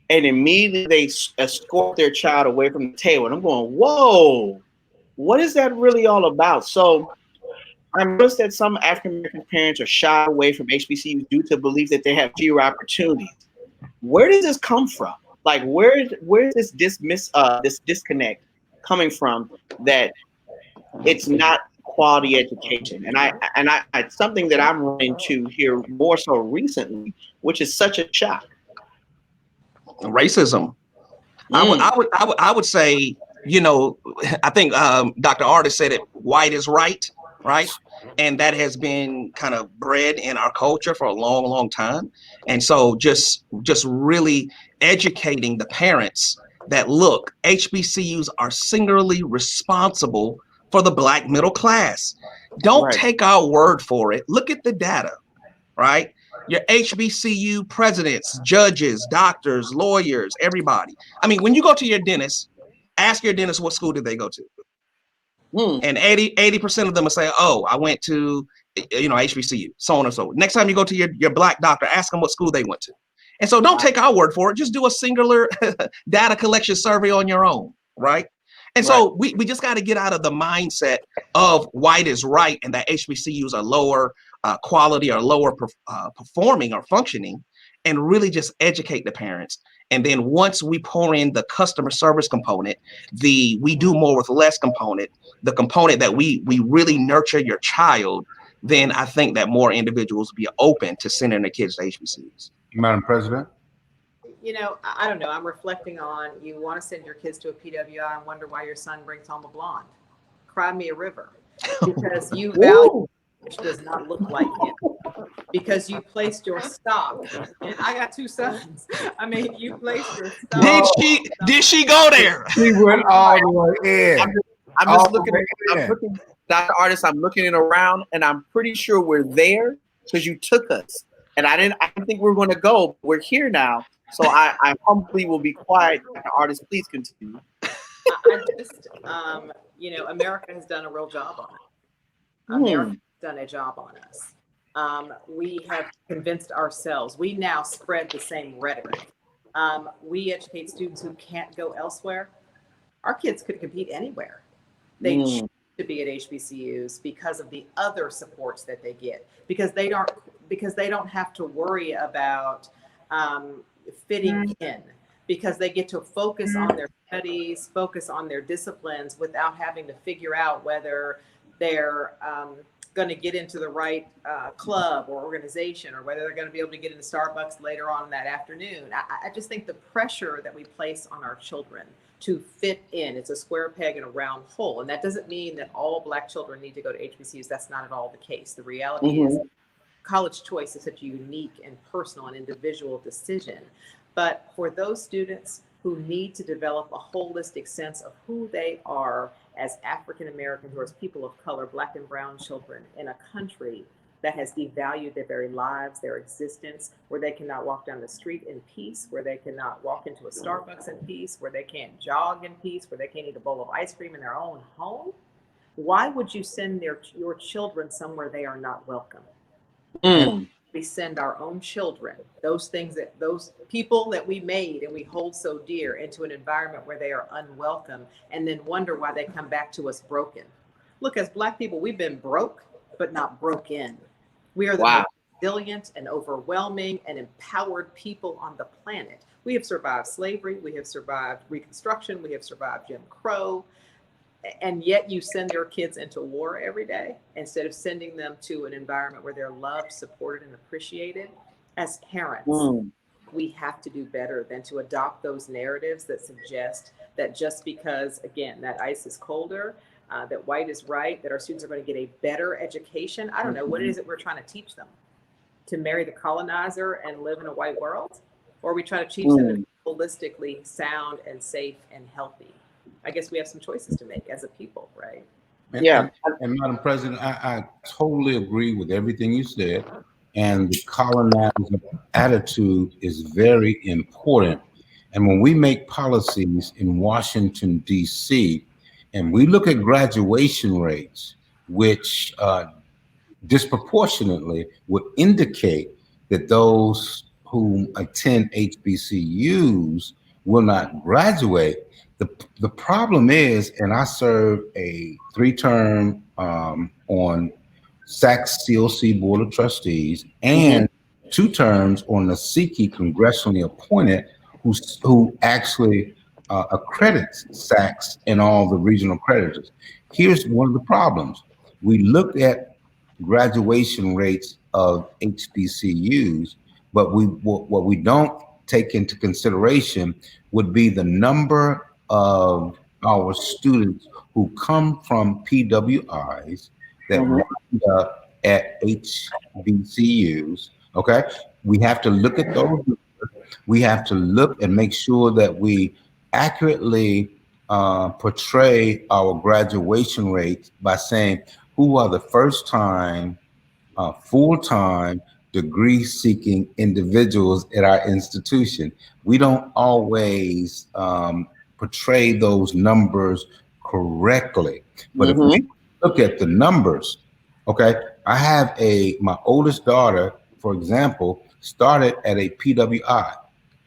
And immediately they escort their child away from the table. And I'm going, "Whoa, what is that really all about?" So I noticed that some African American parents are shy away from HBCUs due to belief that they have fewer opportunities. Where does this come from? Like, where is this disconnect coming from, that it's not quality education? And I it's something that I'm running to here more so recently, which is such a shock. Racism. I would say, you know, I think Dr. Artis said it, white is right, right? And that has been kind of bred in our culture for a long, long time. And so just really educating the parents that, look, HBCUs are singularly responsible for the Black middle class. Don't take our word for it. Look at the data, right? Your HBCU presidents, judges, doctors, lawyers, everybody. I mean, when you go to your dentist, ask your dentist what school did they go to. And 80% of them will say, "Oh, I went to, you know, HBCU, so on and so on." Next time you go to your Black doctor, ask them what school they went to. And so don't take our word for it. Just do a singular data collection survey on your own, right? And so we just got to get out of the mindset of white is right and that HBCUs are lower quality or lower performing or functioning, and really just educate the parents. And then once we pour in the customer service component, the we do more with less component, the component that we really nurture your child, then I think that more individuals will be open to sending their kids to HBCUs. Madam President? You know, I don't know. I'm reflecting on, you want to send your kids to a PWI and wonder why your son brings home a blonde. Cry me a river. Because you value which does not look like him. Because you placed your stock. And I got 2 sons. I mean, you placed your stock. Did she go there? She went all the way in. I'm just looking at Dr. Artist, I'm looking it around, and I'm pretty sure we're there because you took us. And I didn't think we were going to go. We're here now. So I humbly will be quiet. Dr. Artist, please continue. I just, you know, America has done a real job on it. America has done a job on us. We have convinced ourselves. We now spread the same rhetoric. We educate students who can't go elsewhere. Our kids could compete anywhere. They choose to be at HBCUs because of the other supports that they get, because they don't have to worry about fitting in, because they get to focus on their studies, focus on their disciplines without having to figure out whether they're going to get into the right club or organization, or whether they're going to be able to get into Starbucks later on that afternoon. I just think the pressure that we place on our children to fit in, it's a square peg in a round hole. And that doesn't mean that all Black children need to go to HBCUs. That's not at all the case. The reality is college choice is such a unique and personal and individual decision. But for those students who need to develop a holistic sense of who they are as African Americans or as people of color, Black and brown children in a country that has devalued their very lives, their existence, where they cannot walk down the street in peace, where they cannot walk into a Starbucks in peace, where they can't jog in peace, where they can't eat a bowl of ice cream in their own home, why would you send your children somewhere they are not welcome? We send our own children, those people that we made and we hold so dear, into an environment where they are unwelcome, and then wonder why they come back to us broken. Look, as Black people, we've been broke, but not broken. We are the most resilient and overwhelming and empowered people on the planet. We have survived slavery, we have survived Reconstruction, we have survived Jim Crow, and yet you send your kids into war every day instead of sending them to an environment where they're loved, supported, and appreciated. As parents, we have to do better than to adopt those narratives that suggest that just because, again, that ice is colder, that white is right, that our students are going to get a better education. I don't know, what is it we're trying to teach them? To marry the colonizer and live in a white world? Or are we trying to teach them to be holistically sound and safe and healthy? I guess we have some choices to make as a people, right? And Madam President, I totally agree with everything you said. And the colonizer attitude is very important. And when we make policies in Washington, D.C., and we look at graduation rates, which disproportionately would indicate that those who attend HBCUs will not graduate. The problem is, and I serve a 3-term on SAC's COC Board of Trustees and 2 terms on the SICI congressionally appointed, who actually accredits SACs and all the regional creditors. Here's one of the problems. We looked at graduation rates of HBCUs, but what we don't take into consideration would be the number of our students who come from PWIs that wind up at HBCUs. Okay, we have to look at those. We have to look and make sure that we accurately portray our graduation rates by saying who are the first-time, full-time, degree-seeking individuals at our institution. We don't always portray those numbers correctly. But if we look at the numbers, okay, I have my oldest daughter, for example, started at a PWI.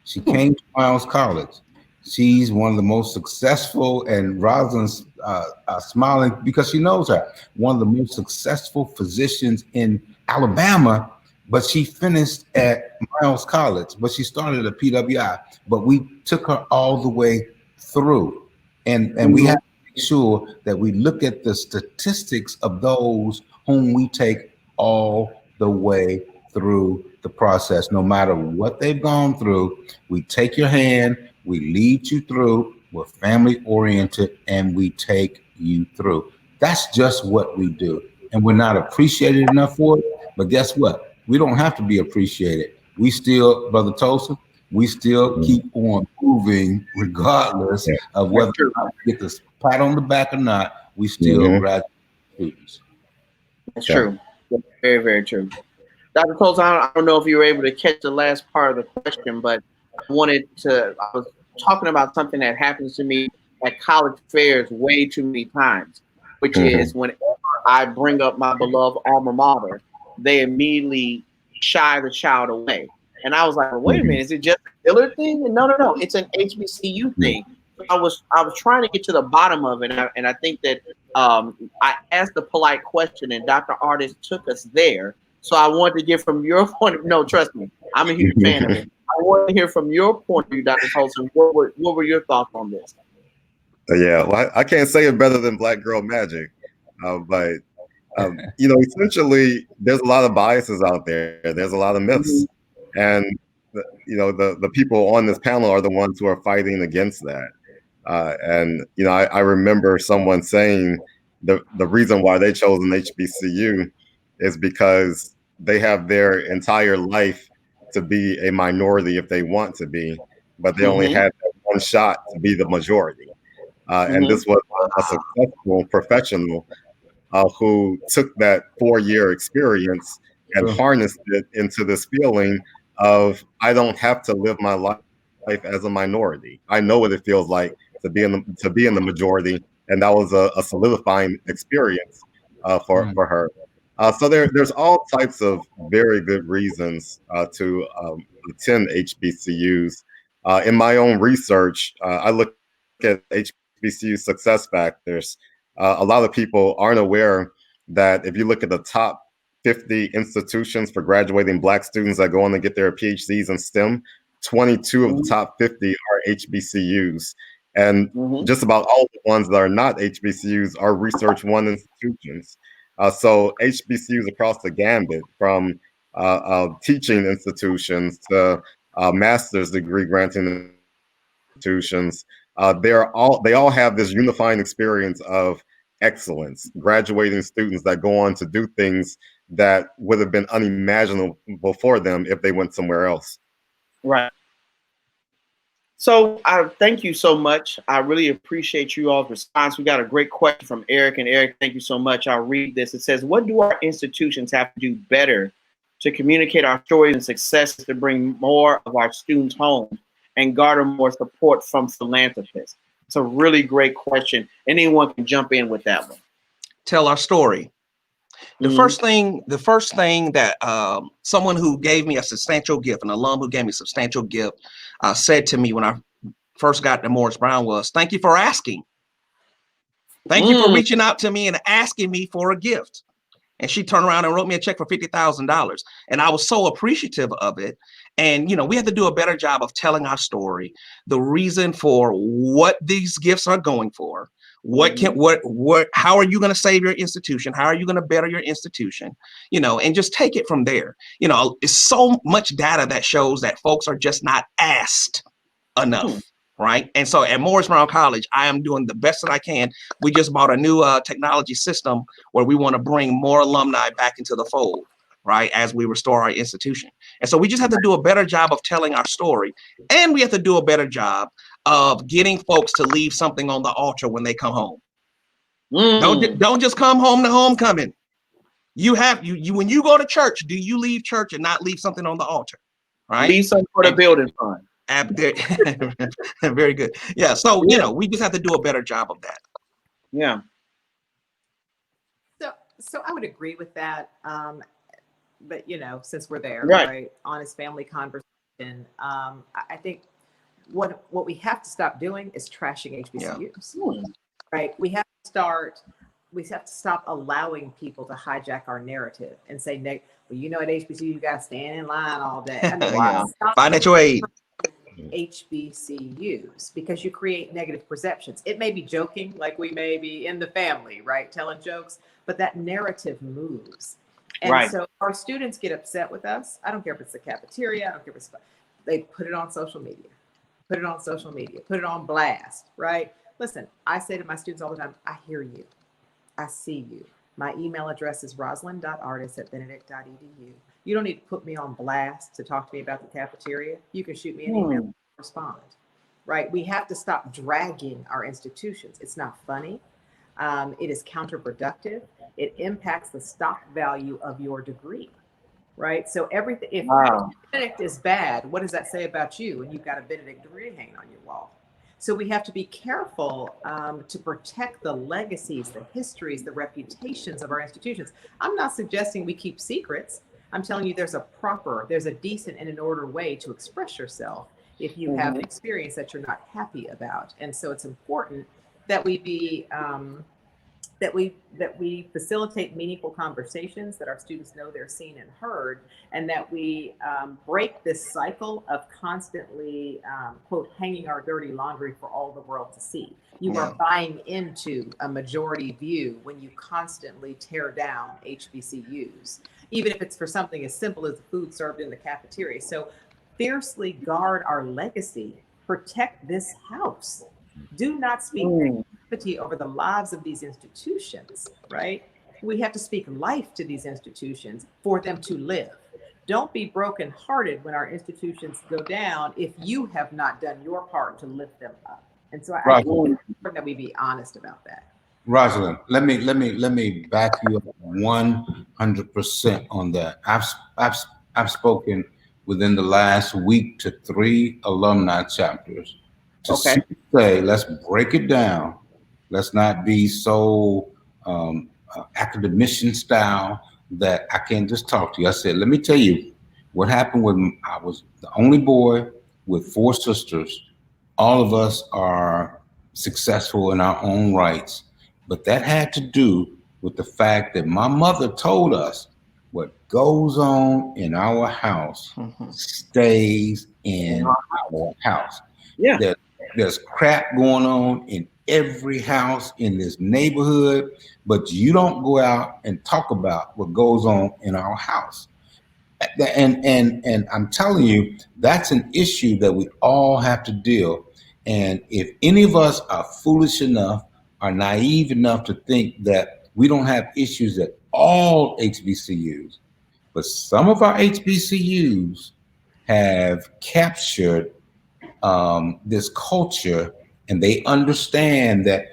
She came to Miles College. She's one of the most successful, and Rosalind's smiling because she knows her, one of the most successful physicians in Alabama, but she finished at Miles College, but she started at PWI, but we took her all the way through. And we have to make sure that we look at the statistics of those whom we take all the way through the process. No matter what they've gone through, we take your hand, we lead you through, we're family oriented, and we take you through. That's just what we do. And we're not appreciated enough for it. But guess what? We don't have to be appreciated. We still, Brother Tosin, we still keep on moving regardless of whether or not we get this pat on the back or not. We still graduate students. That's true. Very, very true. Dr. Tosin, I don't know if you were able to catch the last part of the question, but I was talking about something that happens to me at college fairs way too many times, which is whenever I bring up my beloved alma mater, they immediately shy the child away. And I was like, well, wait a minute, is it just a Dillard thing? And no, it's an HBCU thing. I was trying to get to the bottom of it, and I think that I asked a polite question, and Dr. Artis took us there. So I wanted to get from your point of view. No, trust me, I'm a huge fan of it. I want to hear from your point of view, Dr. Tosin. What were your thoughts on this? Yeah, well, I can't say it better than Black Girl Magic, but you know, essentially, there's a lot of biases out there. There's a lot of myths, and you know, the people on this panel are the ones who are fighting against that. And you know, I remember someone saying the reason why they chose an HBCU is because they have their entire life to be a minority if they want to be, but they only had one shot to be the majority. And this was a successful professional who took that 4-year experience and harnessed it into this feeling of, I don't have to live my life as a minority. I know what it feels like to be in the majority, and that was a solidifying experience for her. So there's all types of very good reasons to attend HBCUs. In my own research, I look at HBCU success factors. A lot of people aren't aware that if you look at the top 50 institutions for graduating Black students that go on to get their PhDs in STEM, 22 of the top 50 are HBCUs. And just about all the ones that are not HBCUs are Research One institutions. So HBCUs across the gambit, from teaching institutions to master's degree granting institutions, they all have this unifying experience of excellence, graduating students that go on to do things that would have been unimaginable for them if they went somewhere else. Right. So I thank you so much. I really appreciate you all's response. We got a great question from Eric, and Eric, thank you so much. I'll read this. It says, what do our institutions have to do better to communicate our stories and successes to bring more of our students home and garner more support from philanthropists? It's a really great question. Anyone can jump in with that one. Tell our story. The first thing that someone who gave me a substantial gift, an alum who gave me a substantial gift, said to me when I first got to Morris Brown was, thank you for asking. Thank you for reaching out to me and asking me for a gift. And she turned around and wrote me a check for $50,000. And I was so appreciative of it. And, you know, we have to do a better job of telling our story, the reason for what these gifts are going for. How are you going to save your institution? How are you going to better your institution? You know, and just take it from there. You know, it's so much data that shows that folks are just not asked enough. Right. And so at Morris Brown College, I am doing the best that I can. We just bought a new technology system where we want to bring more alumni back into the fold, right, as we restore our institution. And so we just have to do a better job of telling our story. And we have to do a better job of getting folks to leave something on the altar when they come home. Don't just come home to homecoming. You when you go to church, do you leave church and not leave something on the altar? Right. Leave something for the building fund. Very good. Yeah. So, you know, we just have to do a better job of that. Yeah. So I would agree with that. But, you know, since we're there, right? Honest family conversation. I think what we have to stop doing is trashing HBCUs. Yeah. Right? We have to stop allowing people to hijack our narrative and say, well, you know, at HBCU, you got to stand in line all day. I mean, Yeah. Financial aid. HBCUs, because you create negative perceptions. It may be joking, like we may be in the family, right, telling jokes, but that narrative moves. And so our students get upset with us. I don't care if it's the cafeteria, I don't care if it's, they put it on social media, put it on blast, right? Listen, I say to my students all the time, I hear you, I see you. My email address is rosalind.artis@benedict.edu. You don't need to put me on blast to talk to me about the cafeteria. You can shoot me an email and respond, right? We have to stop dragging our institutions. It's not funny. It is counterproductive. It impacts the stock value of your degree, right? So everything, if Benedict is bad, what does that say about you when you've got a Benedict degree hanging on your wall? So we have to be careful to protect the legacies, the histories, the reputations of our institutions. I'm not suggesting we keep secrets. I'm telling you there's a decent and an order way to express yourself if you have an experience that you're not happy about. And so it's important that we be that we facilitate meaningful conversations, that our students know they're seen and heard, and that we break this cycle of constantly, quote, hanging our dirty laundry for all the world to see. You are buying into a majority view when you constantly tear down HBCUs, even if it's for something as simple as the food served in the cafeteria. So fiercely guard our legacy, protect this house. Do not speak negativity over the lives of these institutions, right? We have to speak life to these institutions for them to live. Don't be brokenhearted when our institutions go down if you have not done your part to lift them up. And so I think it's important that we be honest about that. Rosalind, let me back you up 100% on that. I've spoken within the last week to 3 alumni chapters to say, let's break it down. Let's not be so academician style that I can't just talk to you. I said, let me tell you what happened when I was the only boy with 4 sisters. All of us are successful in our own rights, but that had to do with the fact that my mother told us what goes on in our house stays in our house. Yeah. There's crap going on in every house in this neighborhood, but you don't go out and talk about what goes on in our house. And I'm telling you, that's an issue that we all have to deal. And if any of us are foolish enough, are naive enough to think that we don't have issues at all HBCUs, but some of our HBCUs have captured this culture, and they understand that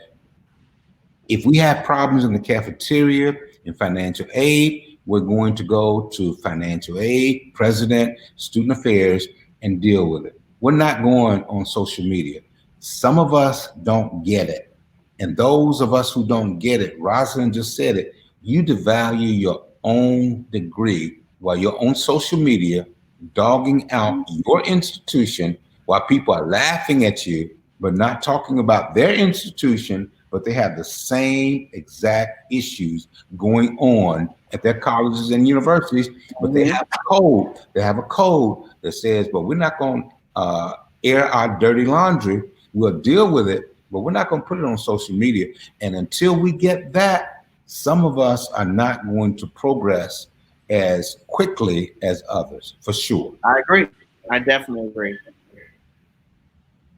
if we have problems in the cafeteria, in financial aid, we're going to go to financial aid, president, student affairs, and deal with it. We're not going on social media. Some of us don't get it. And those of us who don't get it, Rosalind just said it, you devalue your own degree while you're on social media, dogging out your institution while people are laughing at you, but not talking about their institution, but they have the same exact issues going on at their colleges and universities, but they have a code. They have a code that says, but we're not going to air our dirty laundry. We'll deal with it, but we're not going to put it on social media. And until we get that, some of us are not going to progress as quickly as others, for sure. I agree. I definitely agree.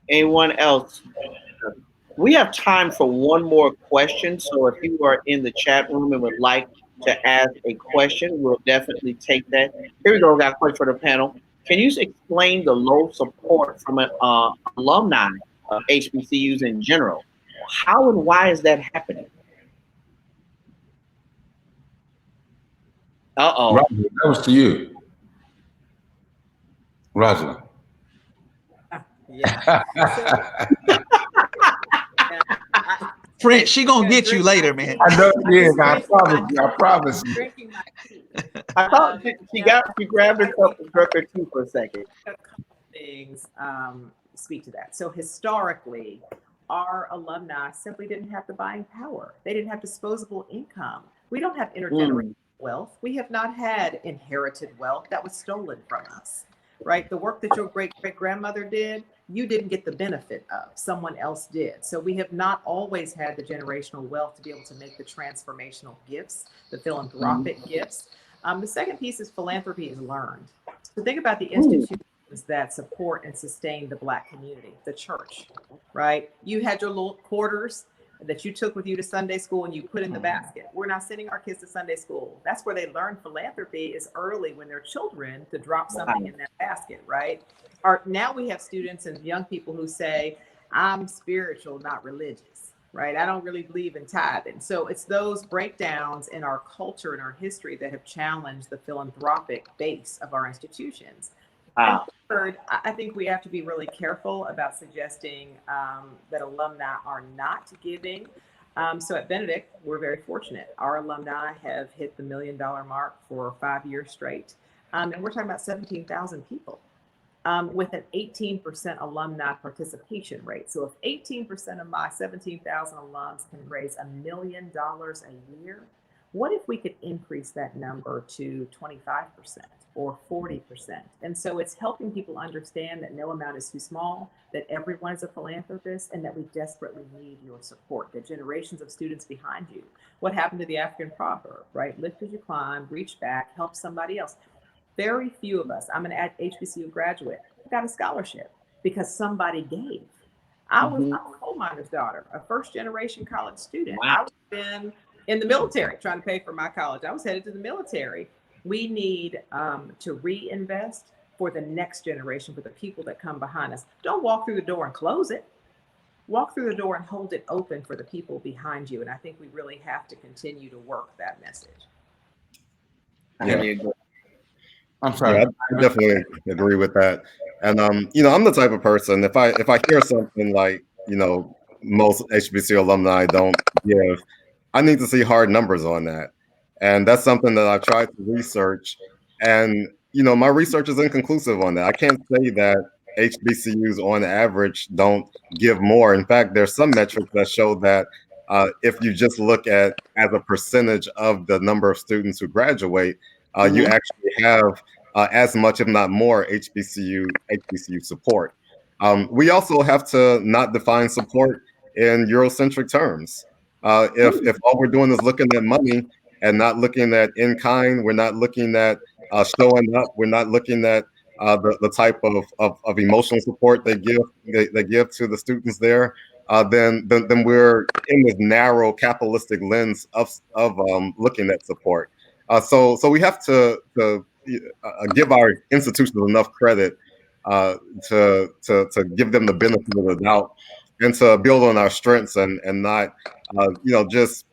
Anyone else? We have time for one more question. So if you are in the chat room and would like to ask a question, we'll definitely take that. Here we go. We got a question for the panel. Can you explain the low support from an alumni of HBCUs in general? How and why is that happening? Uh-oh. Rosalind, that was to you. Rosalind. Yeah. French, she gonna get you later, man. I know it is. I promise you. I promise you. Drinking my tea. I thought she grabbed her cup and drank her tea for a second. A couple things. speak to that. So historically, our alumni simply didn't have the buying power. They didn't have disposable income. We don't have intergenerational wealth. We have not had inherited wealth that was stolen from us, right? The work that your great-great-grandmother did, you didn't get the benefit of, someone else did. So we have not always had the generational wealth to be able to make the transformational gifts, the philanthropic gifts. The second piece is philanthropy is learned. So think about the institutions that support and sustain the Black community, the church, right? You had your little quarters that you took with you to Sunday school and you put in the basket. We're not sending our kids to Sunday school. That's where they learn philanthropy is early when they're children to drop something in that basket, right? Now we have students and young people who say, I'm spiritual, not religious, right? I don't really believe in tithing. So it's those breakdowns in our culture and our history that have challenged the philanthropic base of our institutions. And third, I think we have to be really careful about suggesting that alumni are not giving. So at Benedict, we're very fortunate. Our alumni have hit the $1 million mark for 5 years straight. And we're talking about 17,000 people with an 18% alumni participation rate. So if 18% of my 17,000 alums can raise $1 million a year, what if we could increase that number to 25%? Or 40%. And so it's helping people understand that no amount is too small, that everyone is a philanthropist, and that we desperately need your support, the generations of students behind you. What happened to the African proverb, right? Lift as you climb, reach back, help somebody else. Very few of us, I'm an HBCU graduate, got a scholarship because somebody gave. I was a coal miner's daughter, a first generation college student. I was in the military trying to pay for my college. I was headed to the military. We need to reinvest for the next generation, for the people that come behind us. Don't walk through the door and close it. Walk through the door and hold it open for the people behind you. And I think we really have to continue to work that message. Yeah. I'm sorry. Yeah, I definitely agree with that. And you know, I'm the type of person, if I hear something like, you know, most HBCU alumni don't give, I need to see hard numbers on that. And that's something that I've tried to research. And, you know, my research is inconclusive on that. I can't say that HBCUs on average don't give more. In fact, there's some metrics that show that if you just look at as a percentage of the number of students who graduate, you actually have as much, if not more, HBCU support. We also have to not define support in Eurocentric terms. If all we're doing is looking at money and not looking at in kind, we're not looking at showing up, we're not looking at the type of emotional support they give to the students there, then we're in this narrow capitalistic lens of looking at support. So we have to give our institutions enough credit to give them the benefit of the doubt and to build on our strengths and not you know, just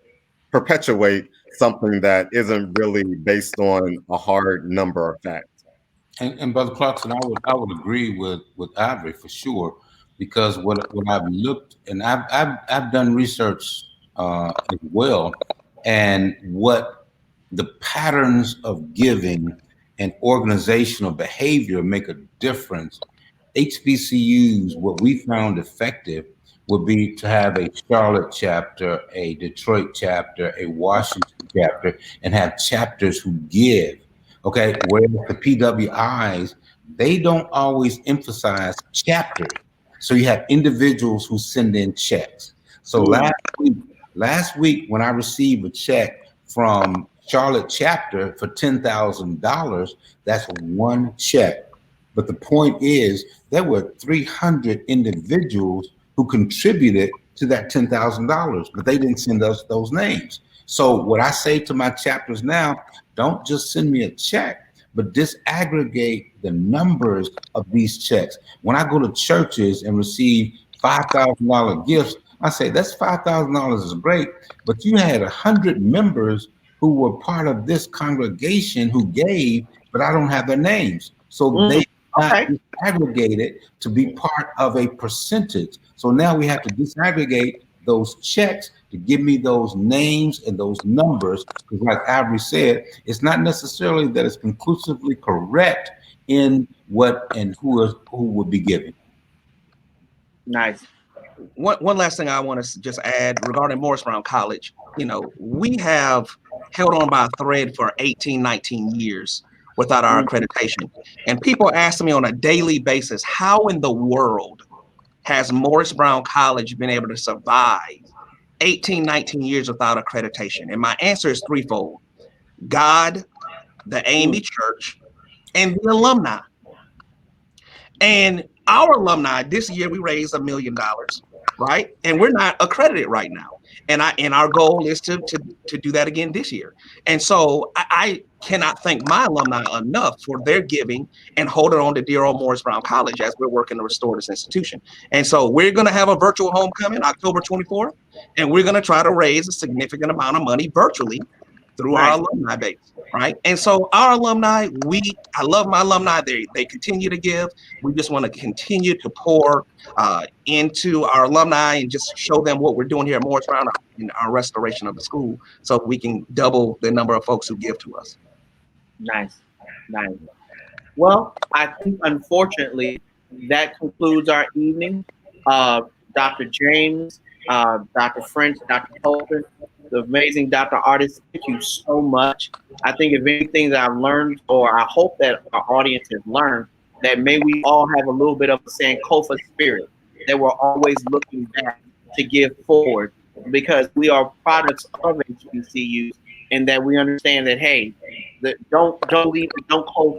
perpetuate something that isn't really based on a hard number of facts. And Brother Clarkson, I would agree with Ivory for sure, because what I've looked, and I've done research as well, and what the patterns of giving and organizational behavior make a difference. HBCUs, what we found effective would be to have a Charlotte chapter, a Detroit chapter, a Washington chapter, and have chapters who give. Okay, whereas the PWIs, they don't always emphasize chapters. So you have individuals who send in checks. So last week when I received a check from Charlotte chapter for $10,000, that's one check. But the point is, there were 300 individuals who contributed to that $10,000, but they didn't send us those names. So what I say to my chapters now, don't just send me a check, but disaggregate the numbers of these checks. When I go to churches and receive $5,000 gifts, I say that's $5,000 is great, but you had 100 members who were part of this congregation who gave, but I don't have their names. So they not disaggregated to be part of a percentage. So now we have to disaggregate those checks to give me those names and those numbers, because like Avery said, it's not necessarily that it's conclusively correct in what and who would be giving. Nice. One last thing I want to just add regarding Morris Brown College. You know, we have held on by a thread for 18, 19 years without our accreditation. And people ask me on a daily basis, how in the world has Morris Brown College been able to survive 18, 19 years without accreditation? And my answer is threefold: God, the AME Church, and the alumni. And our alumni, this year we raised $1 million, right? And we're not accredited right now. And our goal is to do that again this year. And so I cannot thank my alumni enough for their giving and holding on to dear old Morris Brown College as we're working to restore this institution. And so we're going to have a virtual homecoming October 24th, and we're going to try to raise a significant amount of money virtually through our alumni base, right? And so our alumni, I love my alumni. They continue to give. We just want to continue to pour into our alumni and just show them what we're doing here at Morris Brown in our restoration of the school, so we can double the number of folks who give to us. Nice, nice. Well, I think unfortunately that concludes our evening. Dr. James, Dr. French, Dr. Colton, the amazing Dr. Artist, thank you so much. I think if anything that I've learned, or I hope that our audience has learned, that may we all have a little bit of a Sankofa spirit, that we're always looking back to give forward, because we are products of HBCUs, and that we understand that, hey, don't close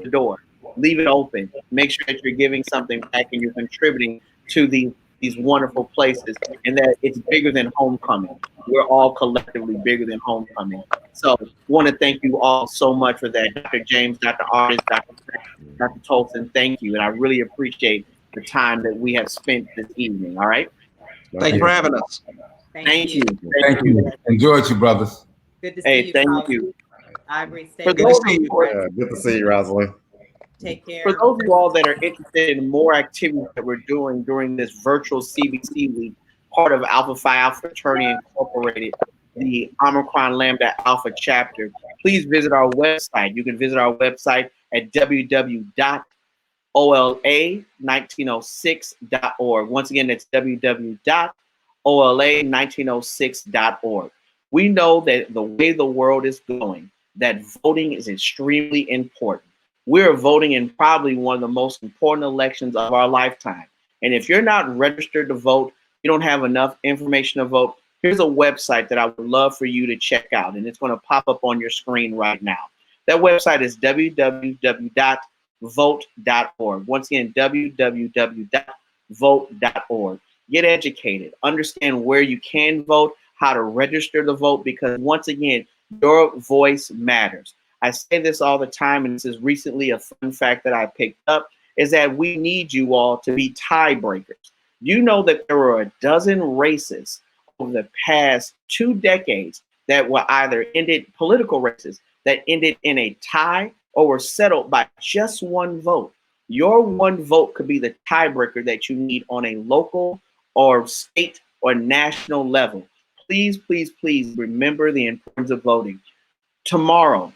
the door. Leave it open. Make sure that you're giving something back and you're contributing to these wonderful places, and that it's bigger than homecoming. We're all collectively bigger than homecoming. So I want to thank you all so much for that. Dr. James, Dr. Artist, Dr. Tolson, thank you. And I really appreciate the time that we have spent this evening. All right. Thank you for having us. Thank you. Thank you. Enjoyed you, brothers. Good to see you. Thank you. Ivory, stay For Good to see you. Good to see you, Rosalind. Take care. For those of you all that are interested in more activities that we're doing during this virtual CBC week, part of Alpha Phi Alpha Fraternity Incorporated, the Omicron Lambda Alpha chapter, please visit our website. You can visit our website at www.ola1906.org. Once again, that's www.ola1906.org. We know that the way the world is going, that voting is extremely important. We're voting in probably one of the most important elections of our lifetime. And if you're not registered to vote, you don't have enough information to vote, here's a website that I would love for you to check out. And it's going to pop up on your screen right now. That website is www.vote.org. Once again, www.vote.org. Get educated. Understand where you can vote, how to register to vote, because once again, your voice matters. I say this all the time, and this is recently a fun fact that I picked up, is that we need you all to be tiebreakers. You know that there were a dozen races over the past 2 decades that were either ended, political races that ended in a tie or were settled by just one vote. Your one vote could be the tiebreaker that you need on a local or state or national level. Please, please, please remember the importance of voting. Tomorrow,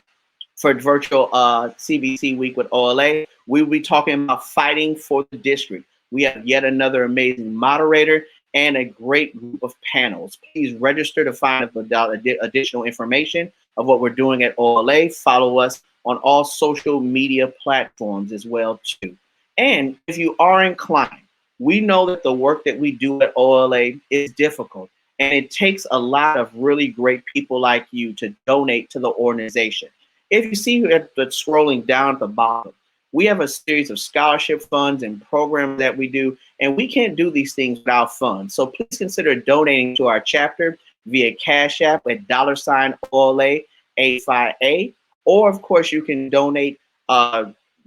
for virtual CBC week with OLA, we will be talking about fighting for the district. We have yet another amazing moderator and a great group of panels. Please register to find out additional information of what we're doing at OLA. Follow us on all social media platforms as well too. And if you are inclined, we know that the work that we do at OLA is difficult, and it takes a lot of really great people like you to donate to the organization. If you see the scrolling down at the bottom, we have a series of scholarship funds and programs that we do, and we can't do these things without funds. So please consider donating to our chapter via Cash App at $OLA85A, or of course you can donate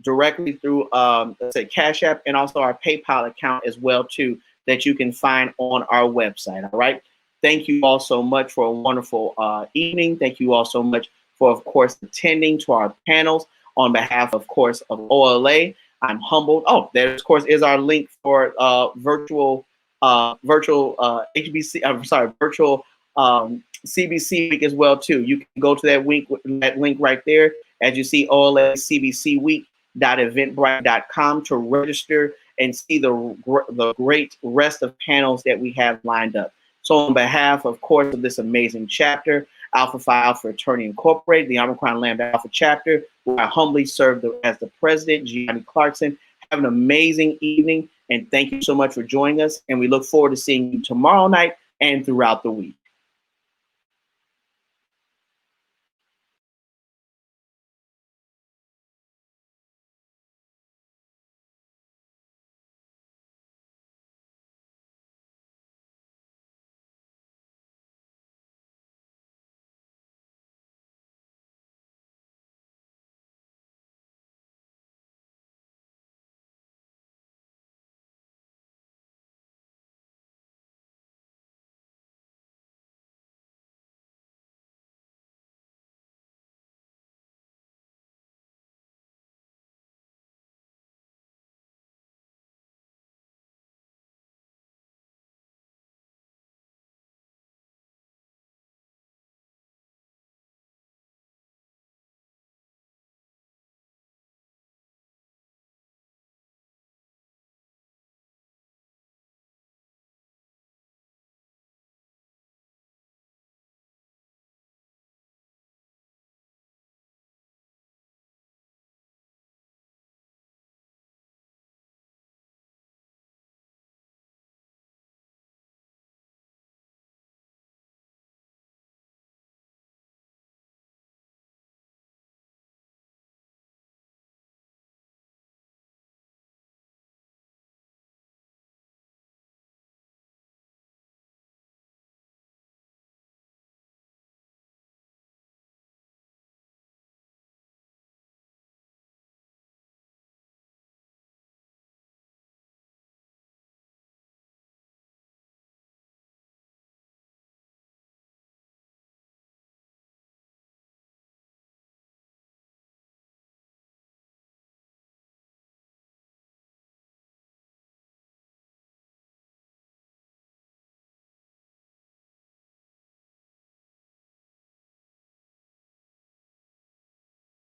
directly through let's say Cash App, and also our PayPal account as well too, that you can find on our website. All right. Thank you all so much for a wonderful evening. Thank you all so much for, of course, attending to our panels. On behalf, of course, of OLA, I'm humbled. Oh, there, of course, is our link for virtual CBC week as well too. You can go to that link right there, as you see, OLA CBC week.eventbrite.com to register and see the great rest of panels that we have lined up. So on behalf, of course, of this amazing chapter, Alpha Phi Alpha Fraternity Incorporated, the Omicron Lambda Alpha chapter, where I humbly serve as the president, Gianni Clarkson. Have an amazing evening, and thank you so much for joining us. And we look forward to seeing you tomorrow night and throughout the week.